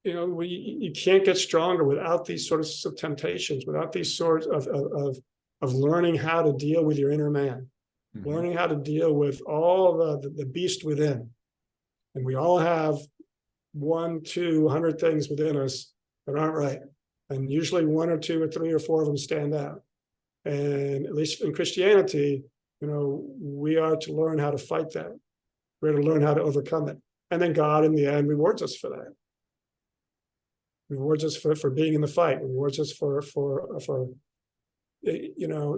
You can't get stronger without these sorts of temptations, without these sorts of learning how to deal with your inner man, Mhm. learning how to deal with all the beast within. And we all have 100 things within us that aren't right. And usually 1 or 2 or 3 or 4 of them stand out. And at least in Christianity, we are to learn how to fight that. We're to learn how to overcome it. And then God, in the end, rewards us for that. Rewards us for being in the fight. Rewards us for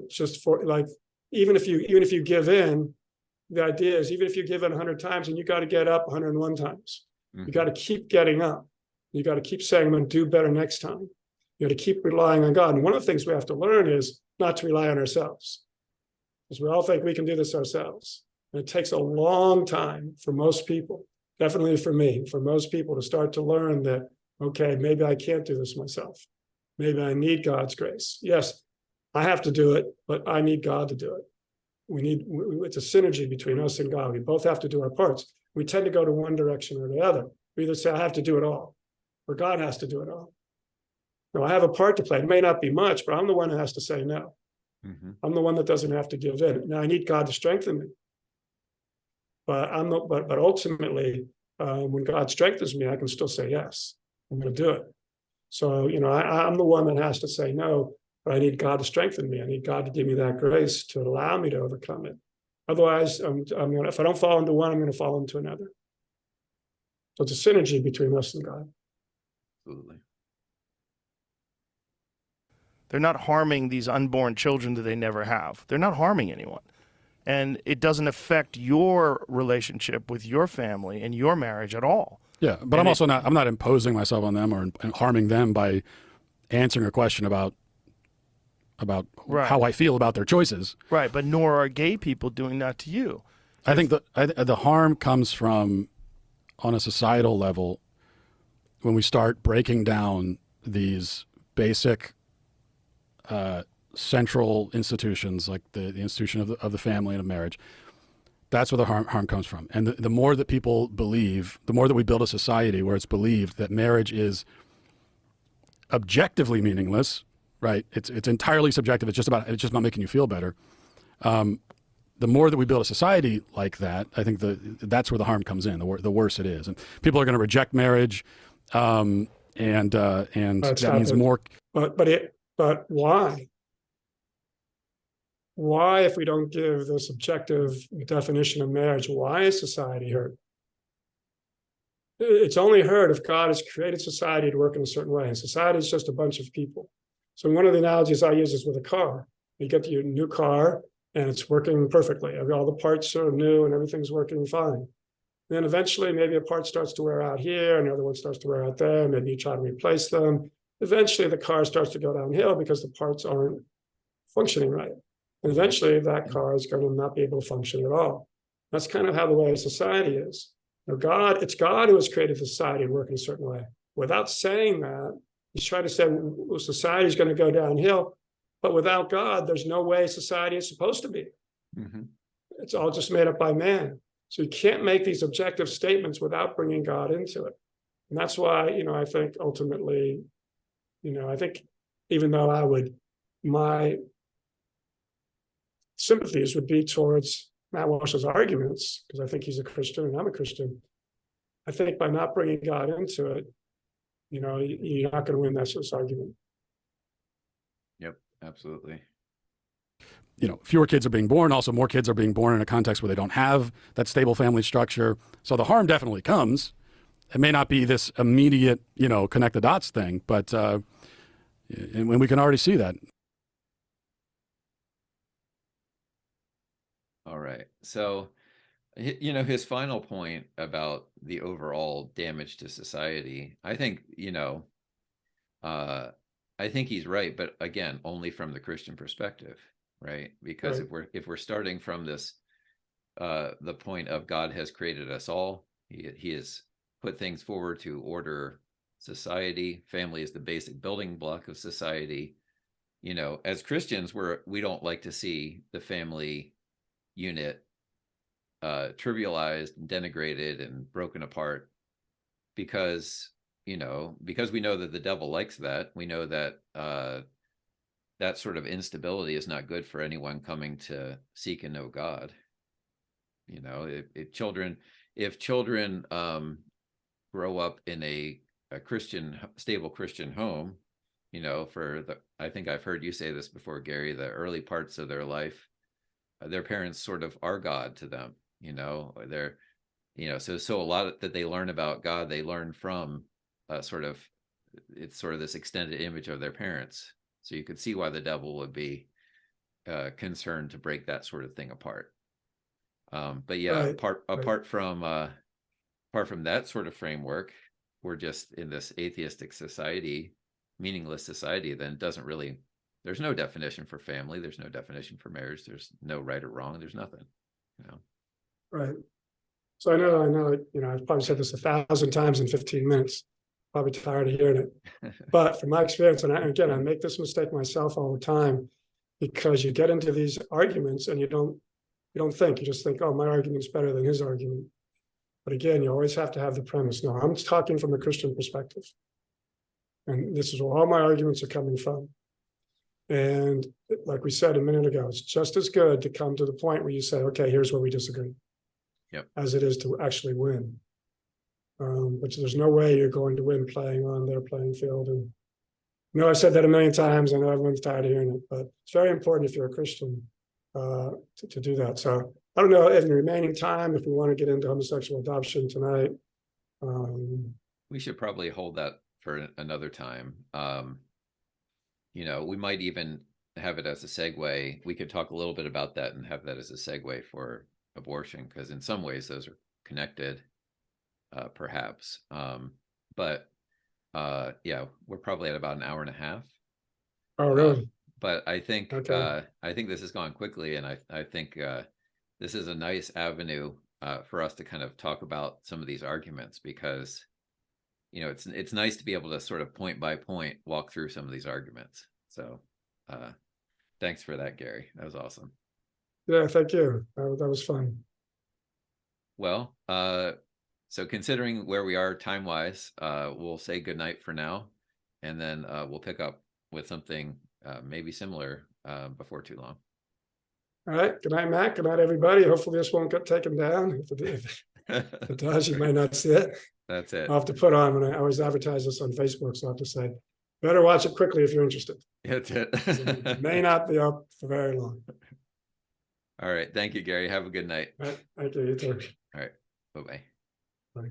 just for, like, even if you give in, the idea is, even if you give in 100 times, and you got to get up 101 times. You got to keep getting up. You got to keep saying, I'm going to do better next time. You got to keep relying on God. And one of the things we have to learn is not to rely on ourselves, because we all think we can do this ourselves. And it takes a long time for most people, definitely for me, for most people, to start to learn that, okay, maybe I can't do this myself. Maybe I need God's grace. Yes, I have to do it, but I need God to do it. It's a synergy between us and God. We both have to do our parts. We tend to go to one direction or the other. We either say, I have to do it all, or God has to do it all. No, I have a part to play. It may not be much, but I'm the one who has to say no. Mhm. I'm the one that doesn't have to give in. Now I need God to strengthen me. But ultimately, when God strengthens me, I can still say yes. I'm going to do it. So, I'm the one that has to say no, but I need God to strengthen me. I need God to give me that grace to allow me to overcome it. Otherwise, if I don't fall into one, I'm going to fall into another. So it's a synergy between us and God. Absolutely. They're not harming these unborn children that they never have. They're not harming anyone. And it doesn't affect your relationship with your family and your marriage at all. Yeah, but I'm not imposing myself on them or harming them by answering a question about Right. how I feel about their choices. Right, but nor are gay people doing that to you. I think the harm comes from, on a societal level, when we start breaking down these basic central institutions, like the institution of the family and of marriage. That's where the harm comes from. And the more that people believe, the more that we build a society where it's believed that marriage is objectively meaningless, right? It's entirely subjective. It's just about making you feel better. The more that we build a society like that, I think that's where the harm comes in. The worse it is, and people are going to reject marriage, and that means more. But why? Why, if we don't give the subjective definition of marriage, why is society hurt? It's only hurt if God has created society to work in a certain way. And society is just a bunch of people. So one of the analogies I use is with a car. You get your new car and it's working perfectly. All the parts are new and everything's working fine. Then eventually maybe a part starts to wear out here, another one starts to wear out there, maybe you try to replace them. Eventually the car starts to go downhill because the parts aren't functioning right. And eventually that car is going to not be able to function at all. That's kind of how the way of society is. It's God who has created society to work in a certain way. Without saying that, he's trying to say, well, society is going to go downhill, But without God, there's no way society is supposed to be. Mm-hmm. It's all just made up by man. So you can't make these objective statements without bringing God into it. And that's why, I think ultimately, I think even though my sympathies would be towards Matt Walsh's arguments, because I think he's a Christian and I'm a Christian. I think by not bringing God into it, you're not going to win this argument. Yep, absolutely. Fewer kids are being born. Also, more kids are being born in a context where they don't have that stable family structure. So the harm definitely comes. It may not be this immediate, connect the dots thing, but and we can already see that. All right. So, his final point about the overall damage to society, I think, I think he's right, but again, only from the Christian perspective, right? Because Right. if we're starting from this, the point of God has created us all, he has put things forward to order society. Family is the basic building block of society. As Christians, we don't like to see the family unit trivialized, denigrated, and broken apart, because we know that the devil likes that. We know that that sort of instability is not good for anyone coming to seek and know God. If children grow up in a stable Christian home, I think I've heard you say this before, Gary, the early parts of their life, their parents sort of are God to them. They're, so a lot that they learn about God, they learn from it's sort of this extended image of their parents. So you could see why the devil would be concerned to break that sort of thing apart. But yeah, Right. apart from that sort of framework, we're just in this atheistic society, meaningless society. Then it doesn't really. There's no definition for family. There's no definition for marriage. There's no right or wrong. There's nothing. Right. So I know, I've probably said this 1,000 times in 15 minutes. Probably tired of hearing it. But from my experience, and again, I make this mistake myself all the time, because you get into these arguments and you don't think. You just think, oh, my argument's better than his argument. But again, you always have to have the premise. No, I'm talking from a Christian perspective. And this is where all my arguments are coming from. And like we said a minute ago, it's just as good to come to the point where you say, okay, here's where we disagree. Yep. As it is to actually win. But there's no way you're going to win playing on their playing field. And I've said that a million times. I know everyone's tired of hearing it, but it's very important if you're a Christian to do that. So I don't know, in the remaining time, if we want to get into homosexual adoption tonight. We should probably hold that for another time. We might even have it as a segue. We could talk a little bit about that and have that as a segue for abortion, because in some ways those are connected, perhaps. But yeah, we're probably at about an hour and a half. Oh, really? But I think Okay. I think this has gone quickly, and I think this is a nice avenue for us to kind of talk about some of these arguments, because it's nice to be able to sort of point by point walk through some of these arguments. So thanks for that, Gary. That was awesome. Yeah, thank you. That was fun. Well, so considering where we are time-wise, we'll say goodnight for now, and then we'll pick up with something maybe similar before too long. All right. Good night, Matt. Good night, everybody. Hopefully this won't get taken down. If it does, you might not see it. That's it. I'll have to put on, when I always advertise this on Facebook, so I have to say, better watch it quickly if you're interested. That's it. It may not be up for very long. All right. Thank you, Gary. Have a good night. All right. Thank you. You too. All right. Bye-bye. Bye.